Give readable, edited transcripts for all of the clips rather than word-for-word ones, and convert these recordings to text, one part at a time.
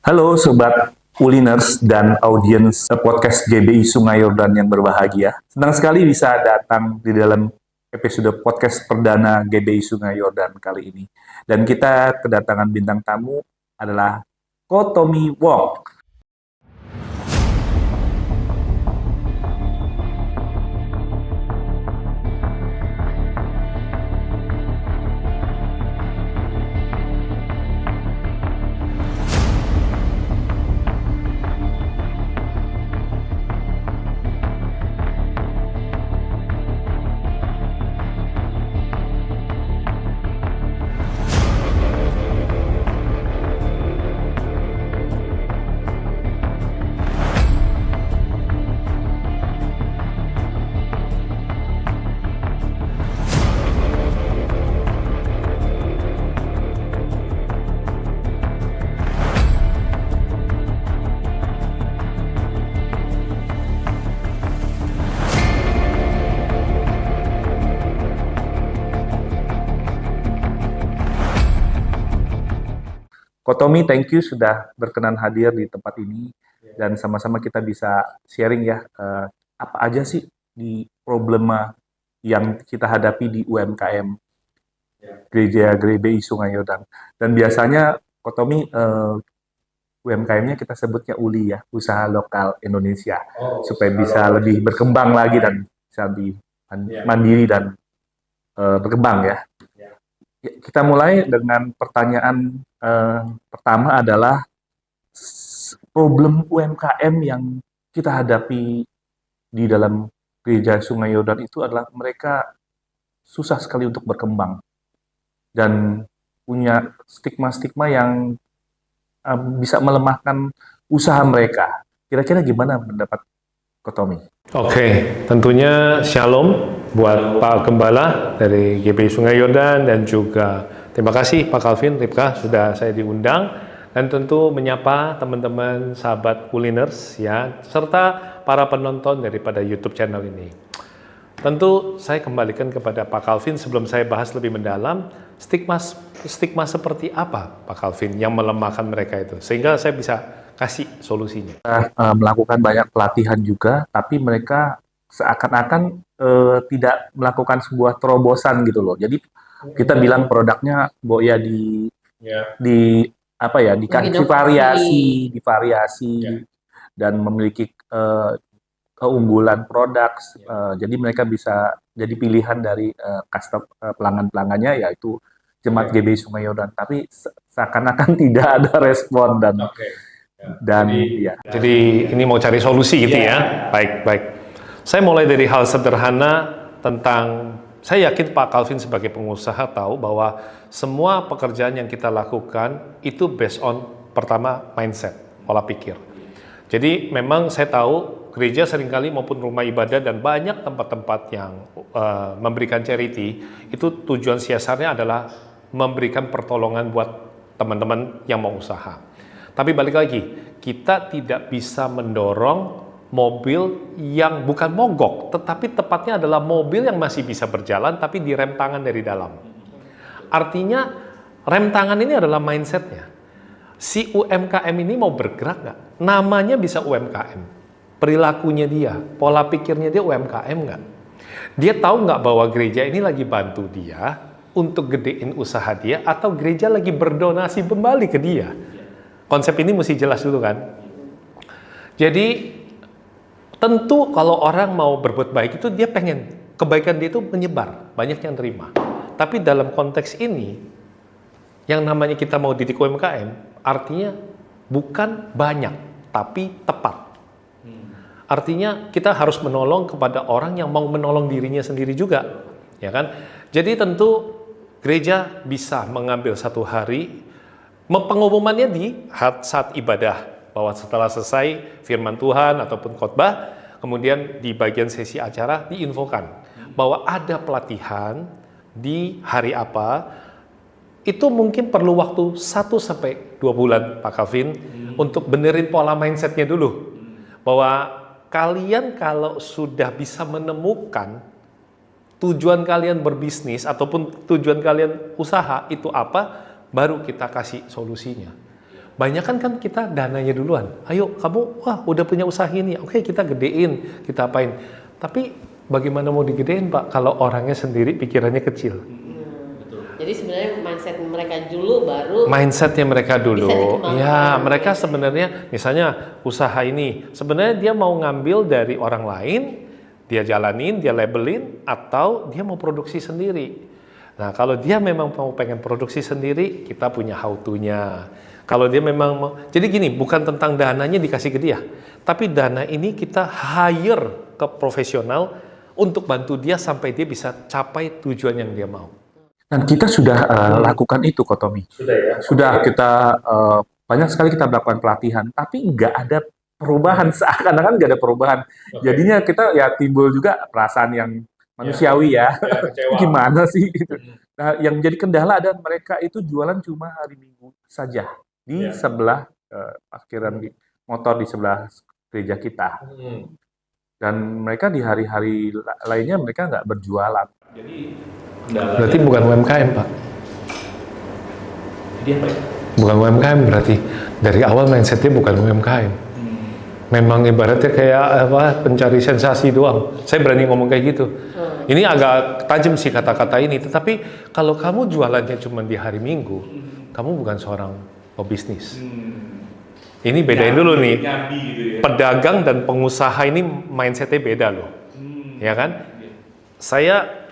Halo Sobat Uliners dan audiens podcast GBI Sungai Yordan yang berbahagia. Senang sekali bisa datang di dalam episode podcast perdana GBI Sungai Yordan kali ini. Dan kita kedatangan bintang tamu adalah Ko Tommy Wong. Ko Tommy, thank you sudah berkenan hadir di tempat ini dan sama-sama kita bisa sharing ya apa aja sih di problema yang kita hadapi di UMKM Gereja GBI Sungai Yordan. Dan biasanya Ko Tommy UMKM-nya kita sebutnya ULI ya, usaha lokal Indonesia, supaya bisa lebih berkembang lagi dan bisa lebih mandiri dan berkembang ya. Kita mulai dengan pertanyaan pertama adalah problem UMKM yang kita hadapi di dalam Gereja Sungai Yordan itu adalah mereka susah sekali untuk berkembang dan punya stigma-stigma yang bisa melemahkan usaha mereka. Kira-kira gimana pendapat Ko Tommy? Oke, tentunya shalom buat Pak Gembala dari GBI Sungai Yordan dan juga terima kasih Pak Calvin, Ripka sudah saya diundang dan tentu menyapa teman-teman sahabat Uliners ya serta para penonton daripada YouTube channel ini. Tentu saya kembalikan kepada Pak Calvin sebelum saya bahas lebih mendalam stigma seperti apa Pak Calvin yang melemahkan mereka itu sehingga saya bisa kasih solusinya. Melakukan banyak pelatihan juga, tapi mereka seakan-akan tidak melakukan sebuah terobosan gitu loh. Jadi kita bilang produknya ya di apa ya dikasih variasi dan memiliki keunggulan produk. Jadi mereka bisa jadi pilihan dari pelanggan-pelanggannya yaitu Jemaat GBI Sungai Yordan. Tapi seakan-akan tidak ada respon jadi ini mau cari solusi gitu ya. Baik. Saya mulai dari hal sederhana tentang saya yakin Pak Calvin sebagai pengusaha tahu bahwa semua pekerjaan yang kita lakukan itu based on pertama mindset, pola pikir. Jadi memang saya tahu gereja seringkali maupun rumah ibadah dan banyak tempat-tempat yang memberikan charity itu tujuan siasatnya adalah memberikan pertolongan buat teman-teman yang mau usaha. Tapi balik lagi, kita tidak bisa mendorong mobil yang bukan mogok, tetapi tepatnya adalah mobil yang masih bisa berjalan tapi direm tangan dari dalam. Artinya rem tangan ini adalah mindsetnya. Si UMKM ini mau bergerak nggak? Namanya bisa UMKM. Perilakunya dia, pola pikirnya dia UMKM nggak? Dia tahu nggak bahwa gereja ini lagi bantu dia untuk gedein usaha dia atau gereja lagi berdonasi kembali ke dia? Konsep ini mesti jelas dulu kan. Jadi tentu kalau orang mau berbuat baik itu dia pengen kebaikan dia itu menyebar, banyak yang terima. Tapi dalam konteks ini yang namanya kita mau didik UMKM artinya bukan banyak tapi tepat. Artinya kita harus menolong kepada orang yang mau menolong dirinya sendiri juga, ya kan? Jadi tentu gereja bisa mengambil satu hari pengumumannya di saat ibadah bahwa setelah selesai firman Tuhan ataupun khotbah, kemudian di bagian sesi acara diinfokan bahwa ada pelatihan di hari apa. Itu mungkin perlu waktu 1-2 bulan Pak Calvin untuk benerin pola mindsetnya dulu. Bahwa kalian kalau sudah bisa menemukan tujuan kalian berbisnis ataupun tujuan kalian usaha itu apa, baru kita kasih solusinya. Banyak kan kita dananya duluan. Ayo kamu, wah udah punya usaha ini, oke kita gedein, kita apain. Tapi bagaimana mau digedein Pak kalau orangnya sendiri pikirannya kecil? Jadi sebenarnya mindset mereka dulu baru. Mindsetnya mereka dulu, Bisa dikembangkan. ya mereka sebenarnya misalnya usaha ini, sebenarnya dia mau ngambil dari orang lain, dia jalanin, dia labelin, atau dia mau produksi sendiri. Nah kalau dia memang mau pengen produksi sendiri, kita punya how to-nya. Kalau dia memang mau, jadi gini, bukan tentang dananya dikasih ke dia, tapi dana ini kita hire ke profesional untuk bantu dia sampai dia bisa capai tujuan yang dia mau. Dan kita sudah lakukan itu, Kak Tommy. Sudah ya? Sudah kita banyak sekali kita melakukan pelatihan, tapi nggak ada perubahan, seakan-akan nggak ada perubahan. Jadinya kita ya timbul juga perasaan yang manusiawi ya. Gimana sih gitu. Nah, yang menjadi kendala adalah mereka itu jualan cuma hari Minggu saja di sebelah parkiran motor di sebelah gereja kita. Dan mereka di hari-hari lainnya mereka nggak berjualan. Berarti bukan UMKM Pak? Bukan UMKM berarti. Dari awal mindsetnya bukan UMKM. Memang ibaratnya kayak pencari sensasi doang. Saya berani ngomong kayak gitu. Ini agak tajam sih kata-kata ini. Tetapi kalau kamu jualannya cuma di hari Minggu, kamu bukan seorang pebisnis. Ini bedain dulu nih. Pedagang dan pengusaha ini mindsetnya beda loh. Ya kan? Saya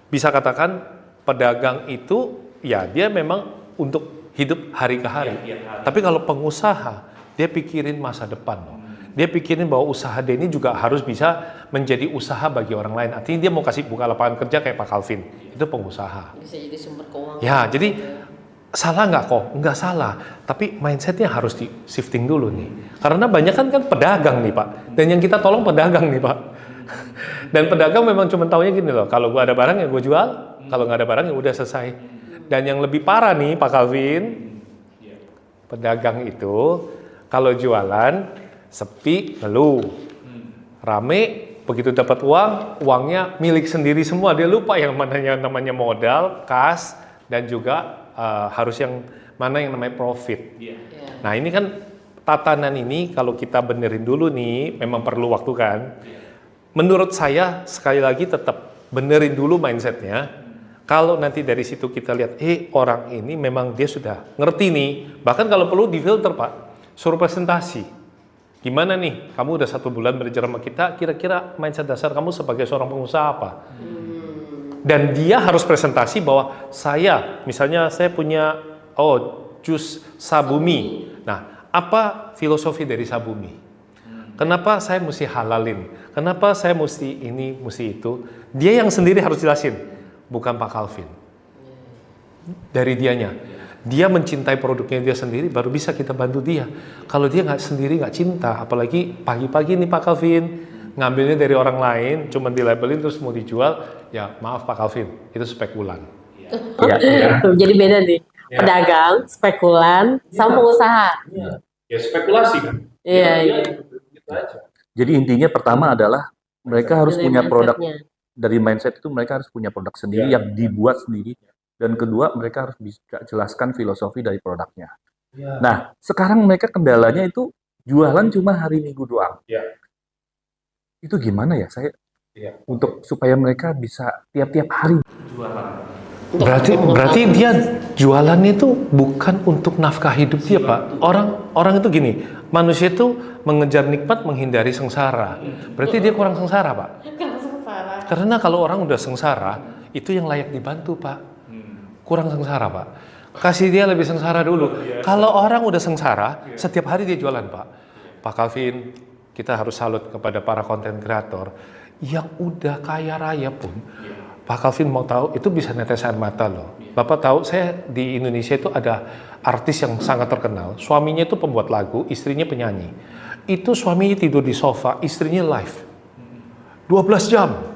bisa katakan pedagang itu ya dia memang untuk hidup hari ke hari. Tapi kalau pengusaha, dia pikirin masa depan loh. Dia pikirin bahwa usaha dia ini juga harus bisa menjadi usaha bagi orang lain. Artinya dia mau kasih buka lapangan kerja kayak Pak Calvin. Itu pengusaha. Bisa jadi sumber keuangan. Ya, jadi salah nggak kok? Nggak salah. Tapi mindsetnya harus di shifting dulu nih. Karena banyak kan pedagang nih Pak. Dan yang kita tolong pedagang nih Pak. Dan pedagang memang cuma taunya gini loh. Kalau gue ada barang ya gue jual. Kalau nggak ada barang ya udah selesai. Dan yang lebih parah nih Pak Calvin. Pedagang itu kalau jualan sepi, ngeluh. Rame, begitu dapat uang, uangnya milik sendiri semua. Dia lupa yang namanya modal, kas, dan juga harus yang mana yang namanya profit. Nah ini kan tatanan ini kalau kita benerin dulu nih, memang perlu waktu kan. Menurut saya sekali lagi tetap benerin dulu mindsetnya. Kalau nanti dari situ kita lihat, orang ini memang dia sudah ngerti nih. Bahkan kalau perlu di filter Pak, suruh presentasi. Gimana nih, kamu udah 1 bulan belajar sama kita, kira-kira mindset dasar kamu sebagai seorang pengusaha apa? Dan dia harus presentasi bahwa misalnya saya punya, jus Sabumi. Nah, apa filosofi dari Sabumi? Kenapa saya mesti halalin? Kenapa saya mesti ini, mesti itu? Dia yang sendiri harus jelasin, bukan Pak Calvin. Dari dianya. Dia mencintai produknya dia sendiri, baru bisa kita bantu dia. Kalau dia nggak cinta, apalagi pagi-pagi nih Pak Calvin, ngambilnya dari orang lain, cuma dilabelin terus mau dijual, ya maaf Pak Calvin, itu spekulan. Jadi beda nih, pedagang, spekulan, sama pengusaha. Ya spekulasi kan. Iya. Jadi intinya pertama adalah mereka harus Dari punya produk. mindsetnya. Dari mindset itu mereka harus punya produk sendiri yang dibuat sendiri. Dan kedua, mereka harus bisa jelaskan filosofi dari produknya. Nah, sekarang mereka kendalanya itu jualan cuma hari Minggu doang. Itu gimana ya? Untuk supaya mereka bisa tiap-tiap hari jualan. Berarti dia jualannya itu bukan untuk nafkah hidup dia Pak. Orang itu gini, manusia itu mengejar nikmat menghindari sengsara. Berarti dia kurang sengsara Pak. Karena kalau orang udah sengsara, itu yang layak dibantu Pak. Kurang sengsara Pak. Kasih dia lebih sengsara dulu. Kalau orang udah sengsara, setiap hari dia jualan Pak. Pak Calvin, kita harus salut kepada para konten kreator yang udah kaya raya pun. Pak Calvin mau tahu, itu bisa netes air mata loh. Bapak tahu, saya di Indonesia itu ada artis yang sangat terkenal. Suaminya itu pembuat lagu, istrinya penyanyi. Itu suaminya tidur di sofa, istrinya live. 12 jam.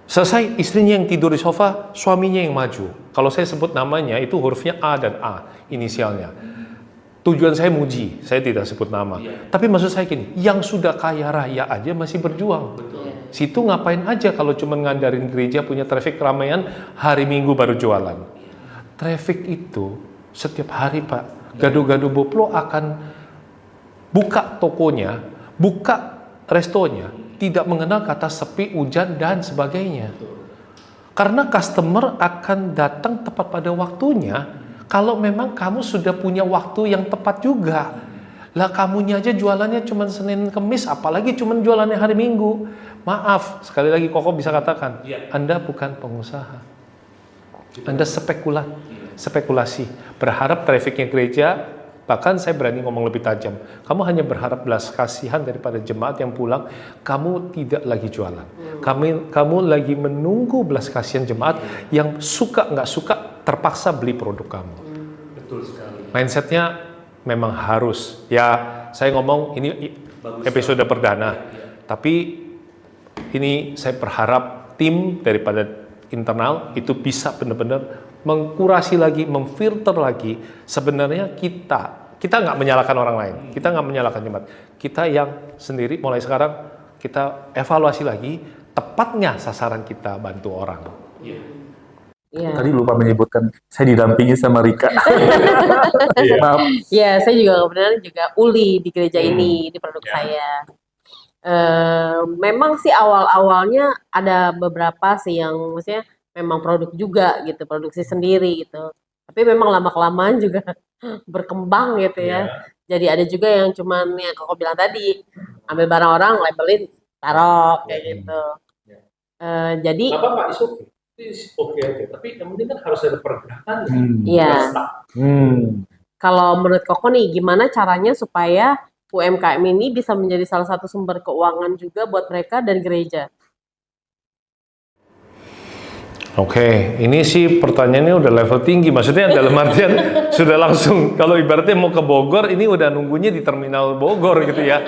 Selesai, istrinya yang tidur di sofa, suaminya yang maju. Kalau saya sebut namanya, itu hurufnya A dan A, inisialnya. Tujuan saya muji, saya tidak sebut nama. Tapi maksud saya gini, yang sudah kaya raya aja masih berjuang. Situ ngapain aja kalau cuma ngandarin gereja punya traffic keramaian, hari Minggu baru jualan. Traffic itu setiap hari Pak. Gado-gado Boplo akan buka tokonya, buka restonya, tidak mengenal kata sepi, hujan, dan sebagainya. Karena customer akan datang tepat pada waktunya, kalau memang kamu sudah punya waktu yang tepat juga. Lah kamunya aja jualannya cuma Senin Kemis, apalagi cuma jualannya hari Minggu. Maaf, sekali lagi Koko bisa katakan, Anda bukan pengusaha. Anda spekulasi. Berharap trafficnya gereja, bahkan saya berani ngomong lebih tajam. Kamu hanya berharap belas kasihan daripada jemaat yang pulang, kamu tidak lagi jualan. Kamu lagi menunggu belas kasihan jemaat yang suka nggak suka terpaksa beli produk kamu. Betul sekali. Mindsetnya memang harus. Ya, saya ngomong ini episode perdana. Tapi ini saya berharap tim daripada internal itu bisa benar-benar mengkurasi lagi, memfilter lagi. Sebenarnya kita nggak menyalahkan orang lain, kita nggak menyalahkan jemaat. Kita yang sendiri mulai sekarang kita evaluasi lagi tepatnya sasaran kita bantu orang. Tadi lupa menyebutkan, saya didampingi sama Rika. Maaf. Ya, saya juga kebenaran juga uli di gereja ini, di produk saya. Memang sih awal-awalnya ada beberapa sih yang maksudnya memang produk juga gitu, produksi sendiri gitu. Tapi memang lama-kelamaan juga berkembang gitu ya. Jadi ada juga yang cuman yang Koko bilang tadi, ambil barang orang, labelin, taruh kayak gitu. Jadi Apa Pak, oke. Tapi yang penting kan harus ada pergerakan. iya. Kalau menurut Koko nih, gimana caranya supaya UMKM ini bisa menjadi salah satu sumber keuangan juga buat mereka dan gereja? Oke, ini sih pertanyaannya udah level tinggi. Maksudnya dalam artian sudah langsung, kalau ibaratnya mau ke Bogor, ini udah nunggunya di terminal Bogor gitu ya.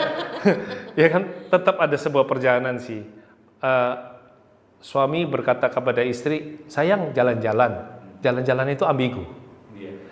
Ya kan, tetap ada sebuah perjalanan sih. Suami berkata kepada istri, sayang jalan-jalan. Jalan-jalan itu ambigu.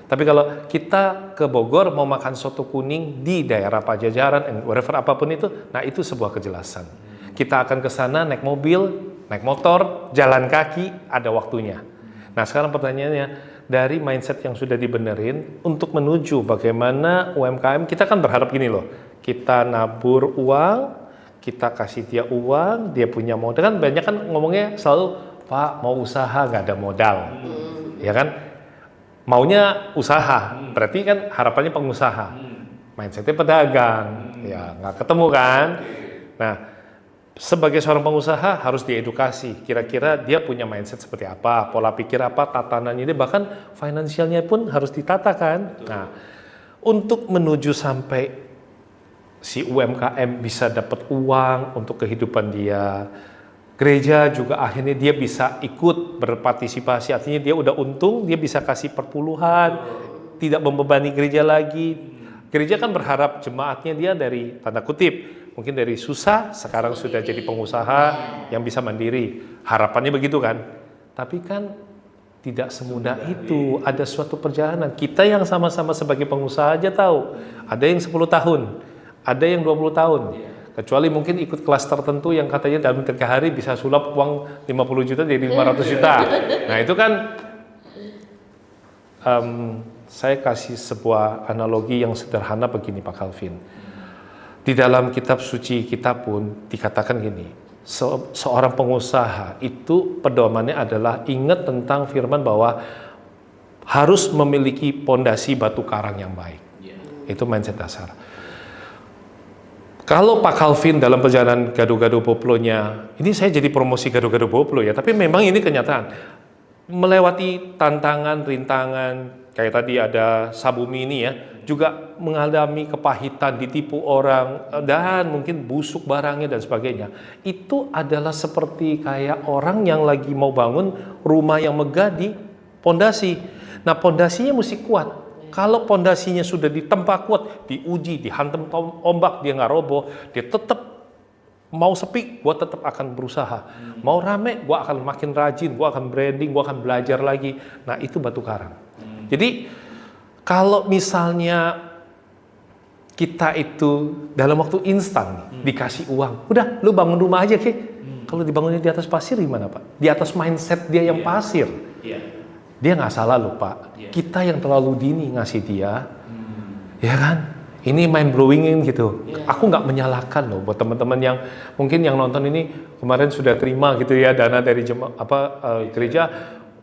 Tapi kalau kita ke Bogor mau makan soto kuning di daerah Pajajaran, and whatever apapun itu, nah itu sebuah kejelasan. Kita akan ke sana naik mobil, naik motor, jalan kaki, ada waktunya. Nah sekarang pertanyaannya, dari mindset yang sudah dibenerin, untuk menuju bagaimana UMKM, kita kan berharap gini loh, kita nabur uang, kita kasih dia uang, dia punya modal. Kan banyak kan ngomongnya selalu, Pak mau usaha nggak ada modal, ya kan? Maunya usaha, berarti kan harapannya pengusaha. Mindsetnya pedagang, ya nggak ketemu kan? Nah, sebagai seorang pengusaha harus diedukasi. Kira-kira dia punya mindset seperti apa, pola pikir apa, tatanannya dia, bahkan finansialnya pun harus ditata kan? Nah, untuk menuju sampai si UMKM bisa dapat uang untuk kehidupan dia, gereja juga akhirnya dia bisa ikut berpartisipasi, artinya dia udah untung, dia bisa kasih perpuluhan, tidak membebani gereja lagi. Gereja kan berharap jemaatnya dia dari tanda kutip, mungkin dari susah, sekarang sudah jadi pengusaha yang bisa mandiri. Harapannya begitu kan? Tapi kan tidak semudah itu, ada suatu perjalanan. Kita yang sama-sama sebagai pengusaha aja tahu, ada yang 10 tahun, ada yang 20 tahun. Kecuali mungkin ikut kelas tertentu yang katanya dalam 3 hari bisa sulap uang 50 juta jadi 500 juta. Nah itu kan, saya kasih sebuah analogi yang sederhana begini Pak Calvin. Di dalam kitab suci kita pun dikatakan gini, seorang pengusaha itu pedomannya adalah ingat tentang firman bahwa harus memiliki pondasi batu karang yang baik. Itu mindset dasar. Kalau Pak Calvin dalam perjalanan Gado-Gado Boplo-nya, ini saya jadi promosi Gado-Gado Boplo ya, tapi memang ini kenyataan. Melewati tantangan, rintangan, kayak tadi ada Sabumi ini ya, juga mengalami kepahitan, ditipu orang, dan mungkin busuk barangnya dan sebagainya. Itu adalah seperti kayak orang yang lagi mau bangun rumah yang megah di pondasi. Nah pondasinya mesti kuat. Kalau pondasinya sudah ditempa kuat, diuji, dihantam ombak, dia nggak roboh, dia tetap mau sepi, gue tetap akan berusaha. Mau rame, gue akan makin rajin, gue akan branding, gue akan belajar lagi. Nah itu batu karang. Jadi kalau misalnya kita itu dalam waktu instan dikasih uang, udah lu bangun rumah aja Ki. Kalau dibangunnya di atas pasir gimana Pak? Di atas mindset dia yang pasir. Dia nggak salah loh Pak. Kita yang terlalu dini ngasih dia, Ya kan? Ini mind blowingin gitu. Aku nggak menyalahkan loh buat teman-teman yang mungkin yang nonton ini kemarin sudah terima gitu ya dana dari gereja,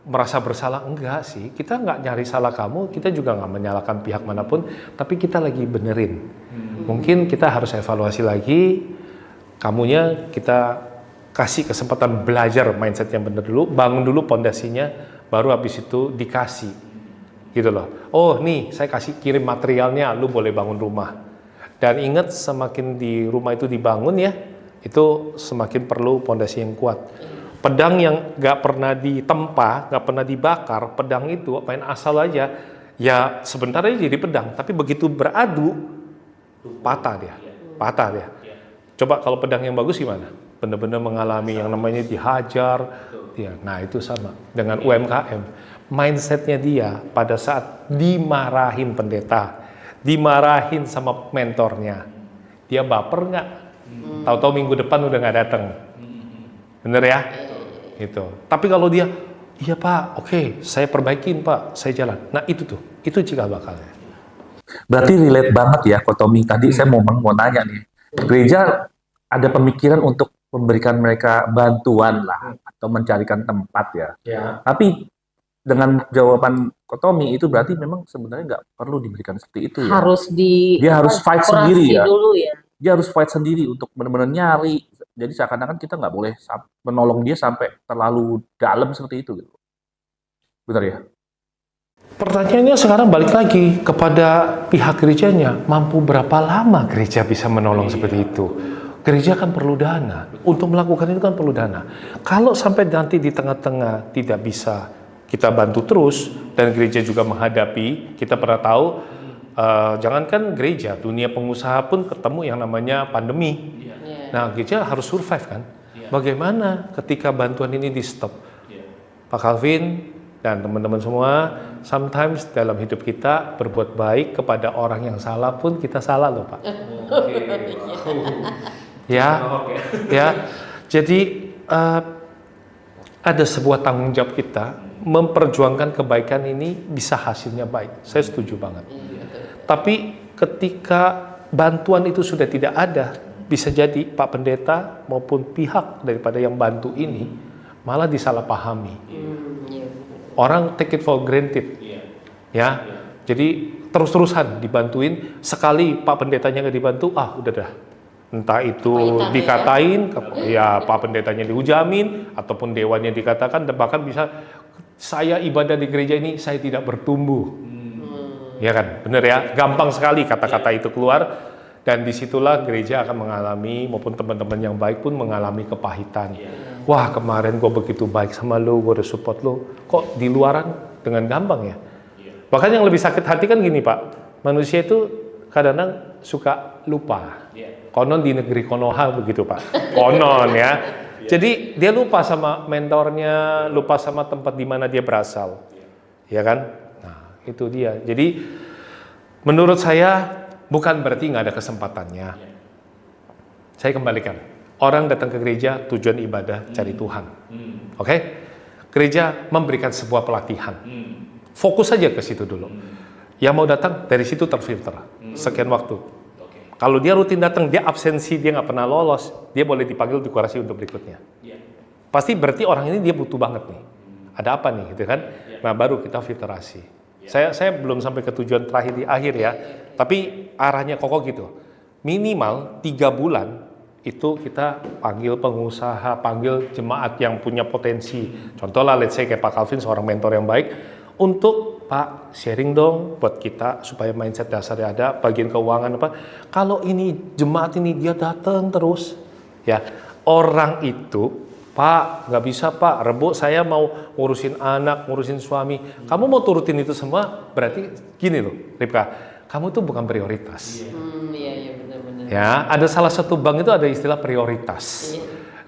merasa bersalah. Enggak sih, kita nggak nyari salah kamu, kita juga nggak menyalahkan pihak manapun, tapi kita lagi benerin. Mungkin kita harus evaluasi lagi, kamunya kita kasih kesempatan belajar mindset yang bener dulu, bangun dulu pondasinya, baru habis itu dikasih. Gitu loh. Oh nih, saya kasih kirim materialnya, lu boleh bangun rumah. Dan ingat, semakin di rumah itu dibangun ya, itu semakin perlu pondasi yang kuat. Pedang yang gak pernah ditempa, gak pernah dibakar, pedang itu main asal aja, ya sebentar aja jadi pedang. Tapi begitu beradu, patah dia. Coba kalau pedang yang bagus gimana? Benar-benar mengalami yang namanya dihajar. Ya, nah itu sama dengan UMKM. Mindsetnya dia pada saat dimarahin pendeta, dimarahin sama mentornya, dia baper nggak? Tahu-tahu minggu depan udah nggak datang, bener ya? Itu. Tapi kalau dia, iya pak, oke, saya perbaikin pak, saya jalan. Nah itu cikal bakalnya. Berarti relate banget ya, Kotomi. Tadi saya mau nanya nih, gereja ada pemikiran untuk memberikan mereka bantuan lah, atau mencarikan tempat ya. Tapi dengan jawaban Kotomi itu berarti memang sebenarnya nggak perlu diberikan seperti itu ya. Dia harus fight sendiri ya. Dulu ya. Dia harus fight sendiri untuk benar-benar nyari. Jadi seakan-akan kita nggak boleh menolong dia sampai terlalu dalam seperti itu. Benar ya? Pertanyaannya sekarang balik lagi kepada pihak gerejanya, mampu berapa lama gereja bisa menolong seperti itu? Gereja kan perlu dana. Untuk melakukan itu kan perlu dana. Kalau sampai nanti di tengah-tengah tidak bisa kita bantu terus, dan gereja juga menghadapi, kita pernah tahu, jangankan gereja, dunia pengusaha pun ketemu yang namanya pandemi. Nah, gereja harus survive kan? Bagaimana ketika bantuan ini di stop? Pak Calvin dan teman-teman semua, sometimes dalam hidup kita berbuat baik kepada orang yang salah pun kita salah loh Pak. Ya. Jadi ada sebuah tanggung jawab kita memperjuangkan kebaikan ini bisa hasilnya baik. Saya setuju banget. Tapi ketika bantuan itu sudah tidak ada, bisa jadi Pak Pendeta maupun pihak daripada yang bantu ini malah disalahpahami. Orang take it for granted. Ya. Jadi terus-terusan dibantuin, sekali Pak Pendetanya nggak dibantu, udah dah. Entah itu dikatain, ya Pak Pendetanya dihujamin, ataupun dewannya dikatakan, dan bahkan bisa saya ibadah di gereja ini saya tidak bertumbuh. Ya kan, bener ya, gampang sekali kata-kata itu keluar, dan disitulah gereja akan mengalami, maupun teman-teman yang baik pun mengalami kepahitan. Wah kemarin gue begitu baik sama lo, gue udah support lo, kok di luaran dengan gampang ya. Bahkan yang lebih sakit hati kan gini Pak, manusia itu kadang-kadang suka lupa. Konon di negeri Konoha begitu Pak, konon ya. Jadi dia lupa sama mentornya, lupa sama tempat di mana dia berasal, ya kan? Nah itu dia. Jadi menurut saya bukan berarti nggak ada kesempatannya. Saya kembalikan. Orang datang ke gereja tujuan ibadah cari Tuhan, oke? Gereja memberikan sebuah pelatihan. Fokus saja ke situ dulu. Yang mau datang dari situ terfilter. Sekian waktu. Kalau dia rutin datang, dia absensi, dia nggak pernah lolos, dia boleh dipanggil di kurasi untuk berikutnya. Pasti berarti orang ini dia butuh banget nih. Ada apa nih, gitu kan? Nah, baru kita filterasi. Saya belum sampai ke tujuan terakhir di akhir ya, tapi arahnya kokoh gitu. Minimal 3 bulan itu kita panggil pengusaha, panggil jemaat yang punya potensi. Contoh lah, let's say kayak Pak Calvin, seorang mentor yang baik, untuk Pak, sharing dong buat kita supaya mindset dasarnya ada, bagian keuangan apa. Kalau ini jemaat ini dia datang terus, ya orang itu, Pak nggak bisa Pak, Rebo saya mau ngurusin anak, ngurusin suami. Kamu mau turutin itu semua, berarti gini loh, Ripka, kamu tuh bukan prioritas. Iya benar-benar. Ya, ada salah satu bank itu ada istilah prioritas.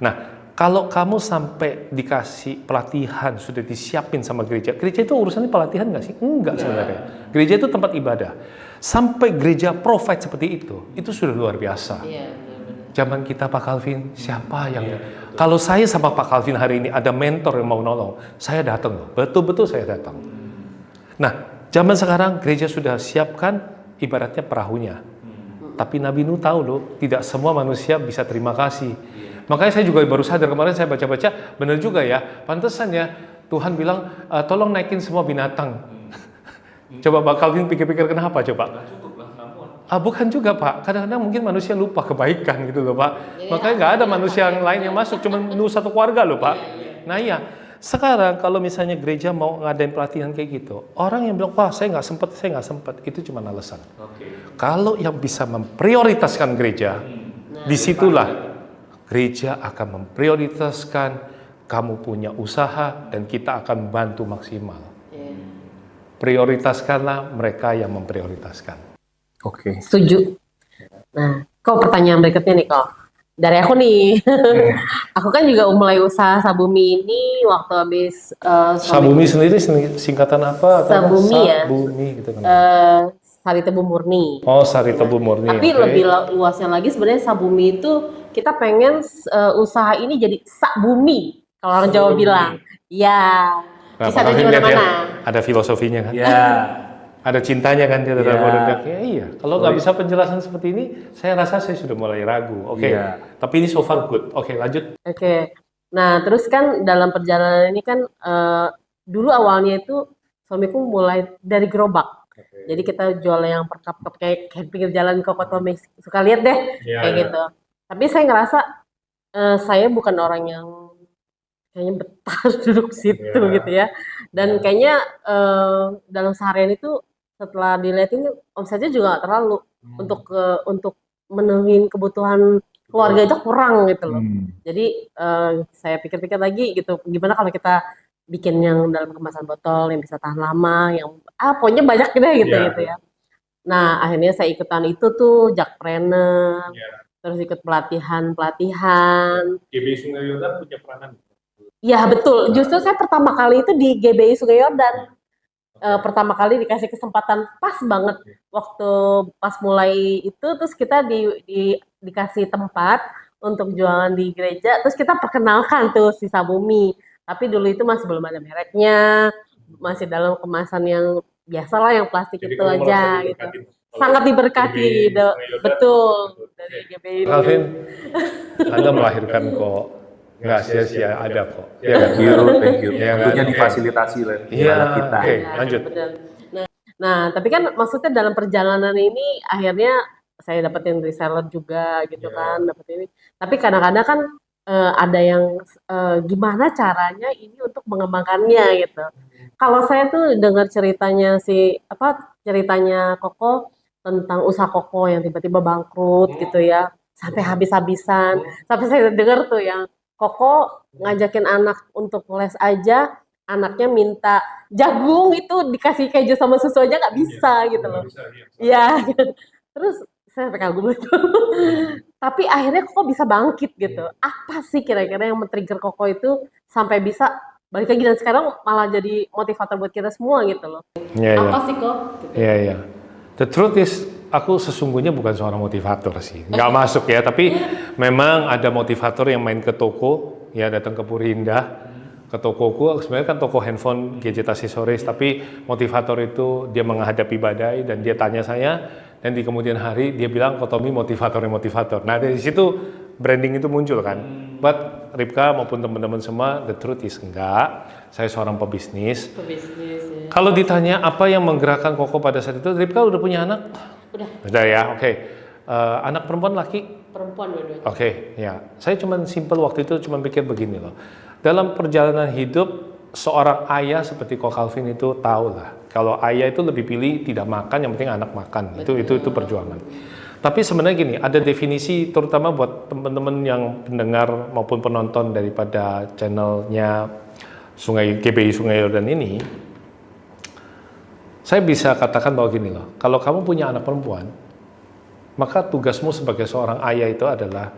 Nah. Kalau kamu sampai dikasih pelatihan, sudah disiapin sama gereja. Gereja itu urusannya pelatihan nggak sih? Enggak sebenarnya. Gereja itu tempat ibadah. Sampai gereja provide seperti itu sudah luar biasa. Zaman kita Pak Calvin, siapa yang... Kalau saya sama Pak Calvin hari ini ada mentor yang mau nolong, saya datang loh. Betul-betul saya datang. Nah, zaman sekarang gereja sudah siapkan ibaratnya perahunya. Tapi Nabi Nuh tahu loh, tidak semua manusia bisa terima kasih. Makanya saya juga baru sadar, kemarin saya baca-baca, benar juga ya, pantesan ya Tuhan bilang, tolong naikin semua binatang. Coba Pak Calvin pikir-pikir kenapa coba? Bukan juga Pak, kadang-kadang mungkin manusia lupa kebaikan gitu loh Pak. Makanya nggak ada manusia yang lain yang masuk, cuma Nuh satu keluarga loh Pak. Nah iya, sekarang kalau misalnya gereja mau ngadain pelatihan kayak gitu, orang yang bilang, wah saya nggak sempet, itu cuma alasan. Kalau yang bisa memprioritaskan gereja, disitulah gereja akan memprioritaskan kamu punya usaha dan kita akan bantu maksimal. Prioritaskanlah mereka yang memprioritaskan. Oke. Setuju. Nah, kok pertanyaan berikutnya nih kok. Dari aku nih. Aku kan juga mulai usaha Sabumi ini waktu habis Sabumi sendiri singkatan apa? Sabumi ya. Sabumi gitu kan. Sari Tebu Murni. Oh, Sari Tebu Murni. Tapi lebih luasnya lagi sebenarnya Sabumi itu kita pengen usaha ini jadi Sabumi. Kalau orang Jawa bilang. Ya. Bisa ada di mana-mana. Ada filosofinya kan? Ya. Ada cintanya kan dia terhadap produk. Ya, iya. Kalau nggak bisa penjelasan seperti ini, saya rasa saya sudah mulai ragu. Oke. Tapi ini so far good. Oke, lanjut. Oke. Nah, terus kan dalam perjalanan ini kan dulu awalnya itu suamiku mulai dari gerobak. Jadi kita jual yang per cup kayak pinggir jalan Kokotomi, suka lihat deh kayak gitu. Tapi saya ngerasa saya bukan orang yang kayaknya betah duduk situ gitu ya. Dan kayaknya dalam seharian itu setelah dilihatin omsetnya juga nggak terlalu untuk menuhin kebutuhan keluarga itu kurang gitu loh. Jadi saya pikir-pikir lagi gitu, gimana kalau kita bikin yang dalam kemasan botol yang bisa tahan lama, yang pokoknya banyak gitu ya. Nah akhirnya saya ikutan itu tuh Jakpreneur, terus ikut pelatihan. GBI Sungai Yordan punya peranan. Ya betul, justru saya pertama kali itu di GBI Sungai Yordan. Pertama kali dikasih kesempatan pas banget waktu pas mulai itu, terus kita dikasih tempat untuk jualan di gereja, terus kita perkenalkan tuh si Sabumi. Tapi dulu itu masih belum ada mereknya, masih dalam kemasan yang biasalah yang plastik. Jadi itu aja gitu. Sangat diberkati, betul dari GBI. Calvin, Anda melahirkan kok. Nggak sia-sia ada kok. Thank you. Tentunya difasilitasi lah kita. Oke, lanjut. Nah, tapi kan maksudnya dalam perjalanan ini akhirnya saya dapetin reseller juga gitu kan, dapet ini. Tapi kadang-kadang kan ada yang gimana caranya ini untuk mengembangkannya gitu. Kalau saya tuh dengar ceritanya ceritanya Koko tentang usaha Koko yang tiba-tiba bangkrut gitu ya, sampai habis-habisan. Sampai saya dengar tuh yang Koko ngajakin anak untuk les aja, anaknya minta jagung itu dikasih keju sama susu aja nggak bisa gitu loh. Iya. Terus saya kagum itu. Tapi akhirnya Koko bisa bangkit gitu. Apa sih kira-kira yang men-trigger Koko itu sampai bisa balik lagi dan sekarang malah jadi motivator buat kita semua gitu loh. Apa sih Kok? Iya. The truth is, aku sesungguhnya bukan seorang motivator sih, nggak masuk ya. Tapi memang ada motivator yang main ke toko, ya datang ke Purhinda, ke tokoku. Sebenarnya kan toko handphone, gadget, aksesoris. Tapi motivator itu dia menghadapi badai dan dia tanya saya, dan di kemudian hari dia bilang, Kotomi motivator. Nah dari situ branding itu muncul kan. But Ripka maupun teman-teman semua, the truth is enggak. Saya seorang pebisnis. Ya. Kalau ditanya apa yang menggerakkan Koko pada saat itu, Ripka udah punya anak? Udah ya, oke. Anak perempuan laki? Perempuan dua-duanya. Oke, ya. Saya simple waktu itu cuma pikir begini loh. Dalam perjalanan hidup, seorang ayah seperti Ko Calvin itu tahu lah. Kalau ayah itu lebih pilih tidak makan, yang penting anak makan. Itu perjuangan. Tapi sebenarnya gini, ada definisi terutama buat teman-teman yang pendengar maupun penonton daripada channelnya GBI Sungai Yordan ini. Saya bisa katakan bahwa gini loh, kalau kamu punya anak perempuan, maka tugasmu sebagai seorang ayah itu adalah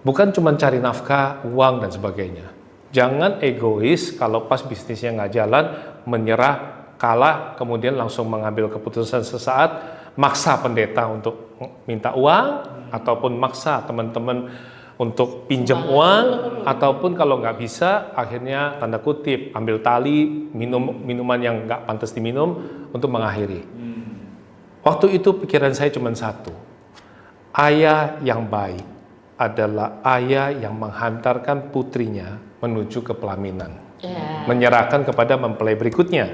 bukan cuma cari nafkah, uang, dan sebagainya. Jangan egois kalau pas bisnisnya nggak jalan, menyerah, kalah, kemudian langsung mengambil keputusan sesaat, maksa pendeta untuk minta uang, ataupun maksa teman-teman untuk pinjam uang, ataupun kalau nggak bisa, akhirnya tanda kutip, ambil tali, minum minuman yang nggak pantas diminum untuk mengakhiri. Waktu itu pikiran saya cuma satu. Ayah yang baik adalah ayah yang menghantarkan putrinya menuju ke pelaminan. Menyerahkan kepada mempelai berikutnya.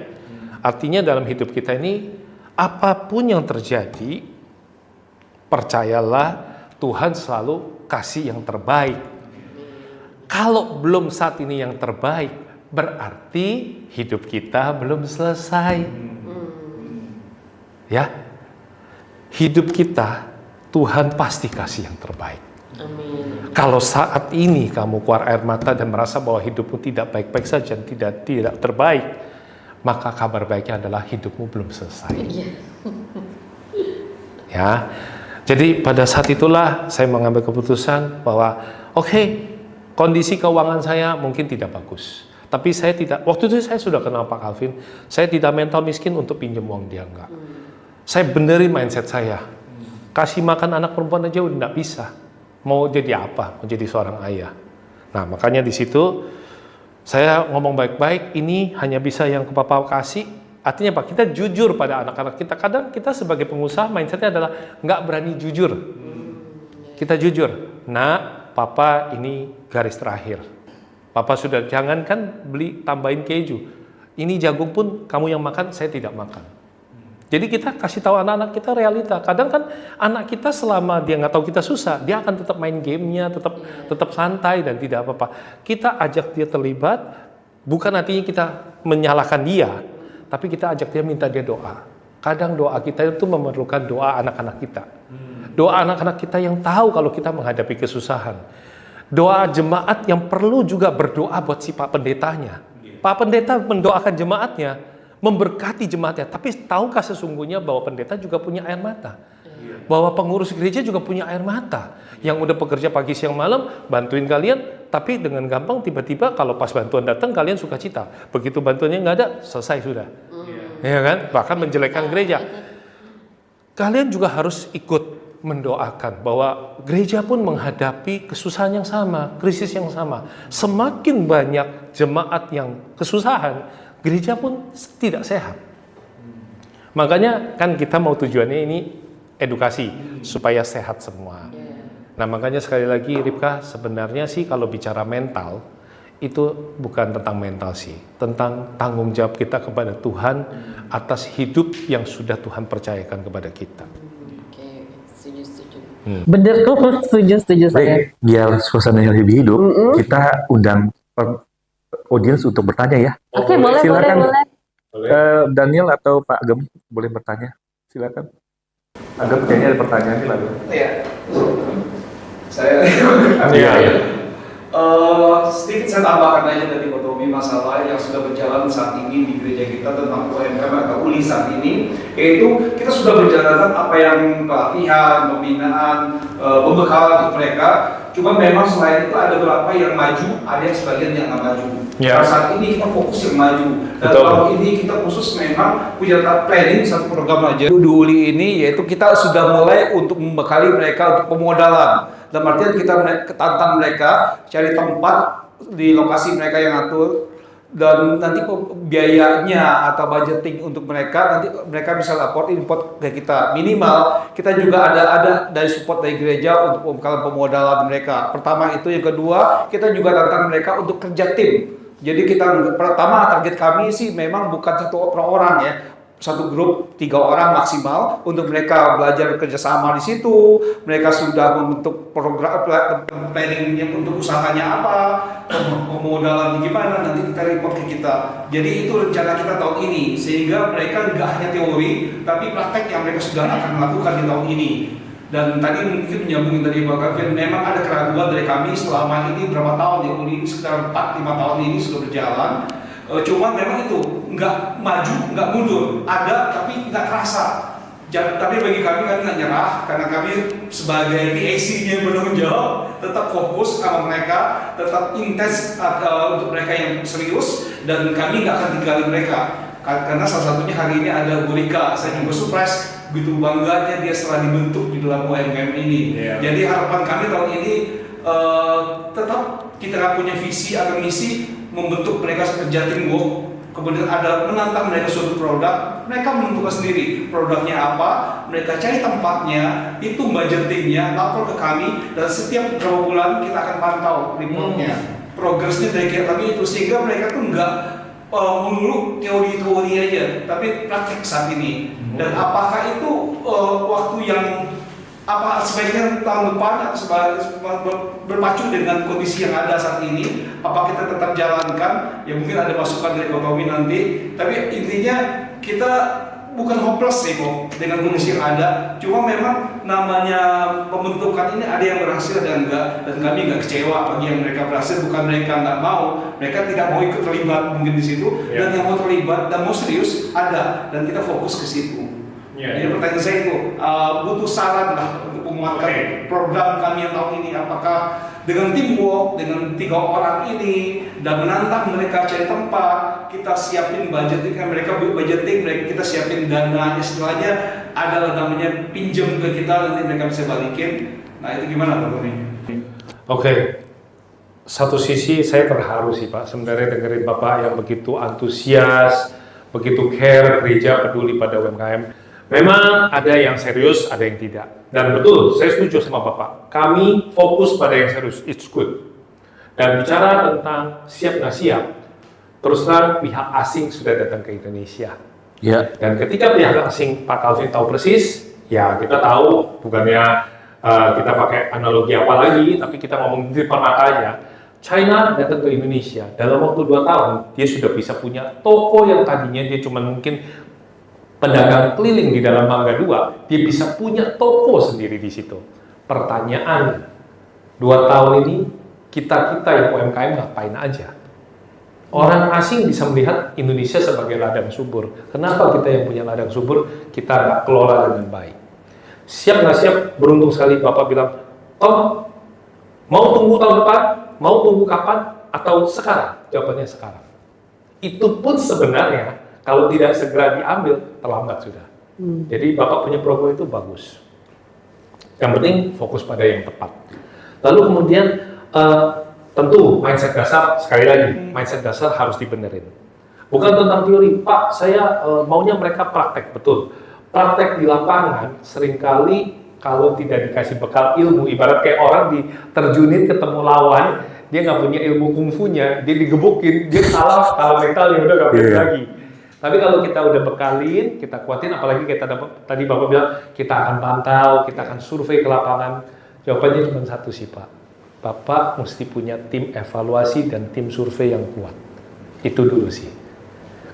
Artinya dalam hidup kita ini, apapun yang terjadi, percayalah Tuhan selalu kasih yang terbaik. Kalau belum saat ini yang terbaik, berarti hidup kita belum selesai. Ya, hidup kita Tuhan pasti kasih yang terbaik. Amin. Kalau saat ini kamu keluar air mata dan merasa bahwa hidupmu tidak baik-baik saja, tidak terbaik, maka kabar baiknya adalah hidupmu belum selesai. Ya, jadi pada saat itulah saya mengambil keputusan bahwa kondisi keuangan saya mungkin tidak bagus. Tapi saya tidak, waktu itu saya sudah kenal Pak Calvin, saya tidak mental miskin untuk pinjam uang dia, enggak. Saya benerin mindset saya. Kasih makan anak perempuan aja udah enggak bisa. Mau jadi apa? Mau jadi seorang ayah. Nah, makanya di situ saya ngomong baik-baik, ini hanya bisa yang ke Papa kasih. Artinya Pak, kita jujur pada anak-anak kita. Kadang kita sebagai pengusaha mindsetnya adalah nggak berani jujur. Kita jujur. Nah, Papa ini garis terakhir. Papa sudah jangankan beli tambahin keju. Ini jagung pun kamu yang makan, saya tidak makan. Jadi kita kasih tahu anak-anak kita realita. Kadang kan anak kita selama dia nggak tahu kita susah, dia akan tetap main gamenya, tetap santai dan tidak apa-apa. Kita ajak dia terlibat, bukan artinya kita menyalahkan dia, tapi kita ajak dia minta dia doa. Kadang doa kita itu memerlukan doa anak-anak kita. Doa anak-anak kita yang tahu kalau kita menghadapi kesusahan. Doa jemaat yang perlu juga berdoa buat si Pak Pendetanya. Pak Pendeta mendoakan jemaatnya, memberkati jemaatnya, tapi tahukah sesungguhnya bahwa pendeta juga punya air mata? Bahwa pengurus gereja juga punya air mata, yang udah bekerja pagi siang malam, bantuin kalian, tapi dengan gampang tiba-tiba kalau pas bantuan datang kalian suka cita, begitu bantuannya nggak ada, selesai sudah. Ya kan? Bahkan menjelekkan gereja. Kalian juga harus ikut mendoakan bahwa gereja pun menghadapi kesusahan yang sama, krisis yang sama. Semakin banyak jemaat yang kesusahan, gereja pun tidak sehat. Makanya kan kita mau tujuannya ini edukasi supaya sehat semua. Nah, makanya sekali lagi Ripka, sebenarnya sih kalau bicara mental itu bukan tentang mental sih, tentang tanggung jawab kita kepada Tuhan atas hidup yang sudah Tuhan percayakan kepada kita. Setuju. Bener kok, setuju saya. Baik, biar suasananya lebih hidup, kita undang audiens untuk bertanya ya. Oke, boleh. Daniel atau Pak Agem boleh bertanya. Silakan. Agem kayaknya ada pertanyaan nih lalu. Iya. Saya. Iya. Sedikit saya tambahkan aja dari Kotomi masalah yang sudah berjalan saat ini di gereja kita tentang UMKM atau ULI saat ini, yaitu kita sudah berjalankan apa yang pelatihan, pembinaan, pembekalan untuk mereka. Cuma memang selain itu ada beberapa yang maju, ada yang sebagian yang nggak maju. Ya. Nah, saat ini kita fokus yang maju. Dan kalau ini kita khusus memang punya planning satu program aja di ULI ini, yaitu kita sudah mulai untuk membekali mereka untuk pemodalan. Dalam artian kita tantang mereka cari tempat di lokasi mereka yang atur, dan nanti biayanya atau budgeting untuk mereka nanti mereka bisa lapor import ke kita. Minimal kita juga ada dari support dari gereja untuk pembekalan pemodalan mereka. Pertama itu, yang kedua kita juga tantang mereka untuk kerja tim. Jadi kita pertama target kami sih memang bukan satu orang ya. Satu grup 3 orang maksimal untuk mereka belajar kerjasama di situ. Mereka sudah membentuk program planning yang untuk usahanya apa, pemodalan gimana, nanti kita report ke kita. Jadi itu rencana kita tahun ini, sehingga mereka nggak hanya teori, tapi praktek yang mereka sudah akan melakukan di tahun ini. Dan tadi mungkin menyambungin dari Pak Calvin, memang ada keraguan dari kami selama ini berapa tahun ya, sekitar 4-5 tahun ini sudah berjalan. Cuma memang itu nggak maju, nggak mundur, ada tapi nggak terasa. Tapi bagi kami nggak nyerah, karena kami sebagai PAC-nya bertanggung jawab, tetap fokus sama mereka, tetap intens untuk mereka yang serius, dan kami nggak akan tinggalin mereka. Karena salah satunya hari ini ada Bu Rika, saya juga surprise, begitu bangganya dia setelah dibentuk di dalam UMKM ini. Jadi harapan kami tahun ini tetap kita punya visi atau misi membentuk mereka kerja teamwork kemudian ada menantang mereka suatu produk, mereka menentukan sendiri produknya apa, mereka cari tempatnya, itu budgetingnya, lapor ke kami, dan setiap beberapa bulan kita akan pantau reportnya, progresnya dari kami itu, sehingga mereka tuh nggak melulu teori-teori aja, tapi praktek saat ini. Dan apakah itu waktu yang sebaiknya tahun depan atau berpacu dengan kondisi yang ada saat ini, apa kita tetap jalankan? Ya mungkin ada masukan dari Kotomi nanti, tapi intinya kita bukan hopeless sih kok dengan kondisi yang ada. Cuma memang namanya pembentukan ini ada yang berhasil dan enggak, dan kami nggak kecewa bagi yang mereka berhasil. Bukan mereka nggak mau, mereka tidak mau ikut terlibat mungkin di situ, dan yang mau terlibat dan mau serius ada, dan kita fokus ke situ. Jadi pertanyaan saya itu butuh saran lah untuk menguatkan program kami yang tahun ini, apakah dengan teamwork, dengan 3 orang ini, dan menantang mereka cari tempat, kita siapin budgeting, mereka budgeting, kita siapin dana, istilahnya adalah namanya pinjam ke kita, nanti mereka bisa balikin. Nah itu gimana Pak Tony? Oke. Satu sisi saya terharu sih Pak, sebenarnya dengerin Bapak yang begitu antusias, begitu care gereja peduli pada UMKM. Memang ada yang serius, ada yang tidak. Dan betul, saya setuju sama Bapak. Kami fokus pada yang serius, it's good. Dan bicara tentang siap nggak siap, terus terang pihak asing sudah datang ke Indonesia. Ya. Dan ketika pihak asing, Pak Calvin tahu persis, ya kita tahu, bukannya kita pakai analogi apa lagi, tapi kita ngomong di depan mata aja. China datang ke Indonesia, dalam waktu 2 tahun, dia sudah bisa punya toko yang tadinya dia cuma mungkin pedagang keliling di dalam Mangga 2, dia bisa punya toko sendiri di situ. Pertanyaan, 2 tahun ini kita yang UMKM ngapain aja? Orang asing bisa melihat Indonesia sebagai ladang subur. Kenapa kita yang punya ladang subur, kita nggak kelola dengan baik? Siap nggak siap? Beruntung sekali Bapak bilang, Tom, mau tunggu tahun depan? Mau tunggu kapan? Atau sekarang? Jawabannya sekarang. Itu pun sebenarnya kalau tidak segera diambil, terlambat sudah. Jadi Bapak punya program itu bagus. Yang penting fokus pada yang tepat. Lalu kemudian tentu mindset dasar, sekali lagi, mindset dasar harus dibenerin. Bukan tentang teori, Pak, saya maunya mereka praktek, betul. Praktek di lapangan, seringkali kalau tidak dikasih bekal ilmu, ibarat kayak orang diterjunin ketemu lawan, dia nggak punya ilmu kungfunya, dia digebukin, dia kalah mental, ya udah nggak bisa lagi. Tapi kalau kita udah bekalin, kita kuatin, apalagi kita tadi Bapak bilang, kita akan pantau, kita akan survei ke lapangan. Jawabannya cuma satu sih Pak. Bapak mesti punya tim evaluasi dan tim survei yang kuat. Itu dulu sih.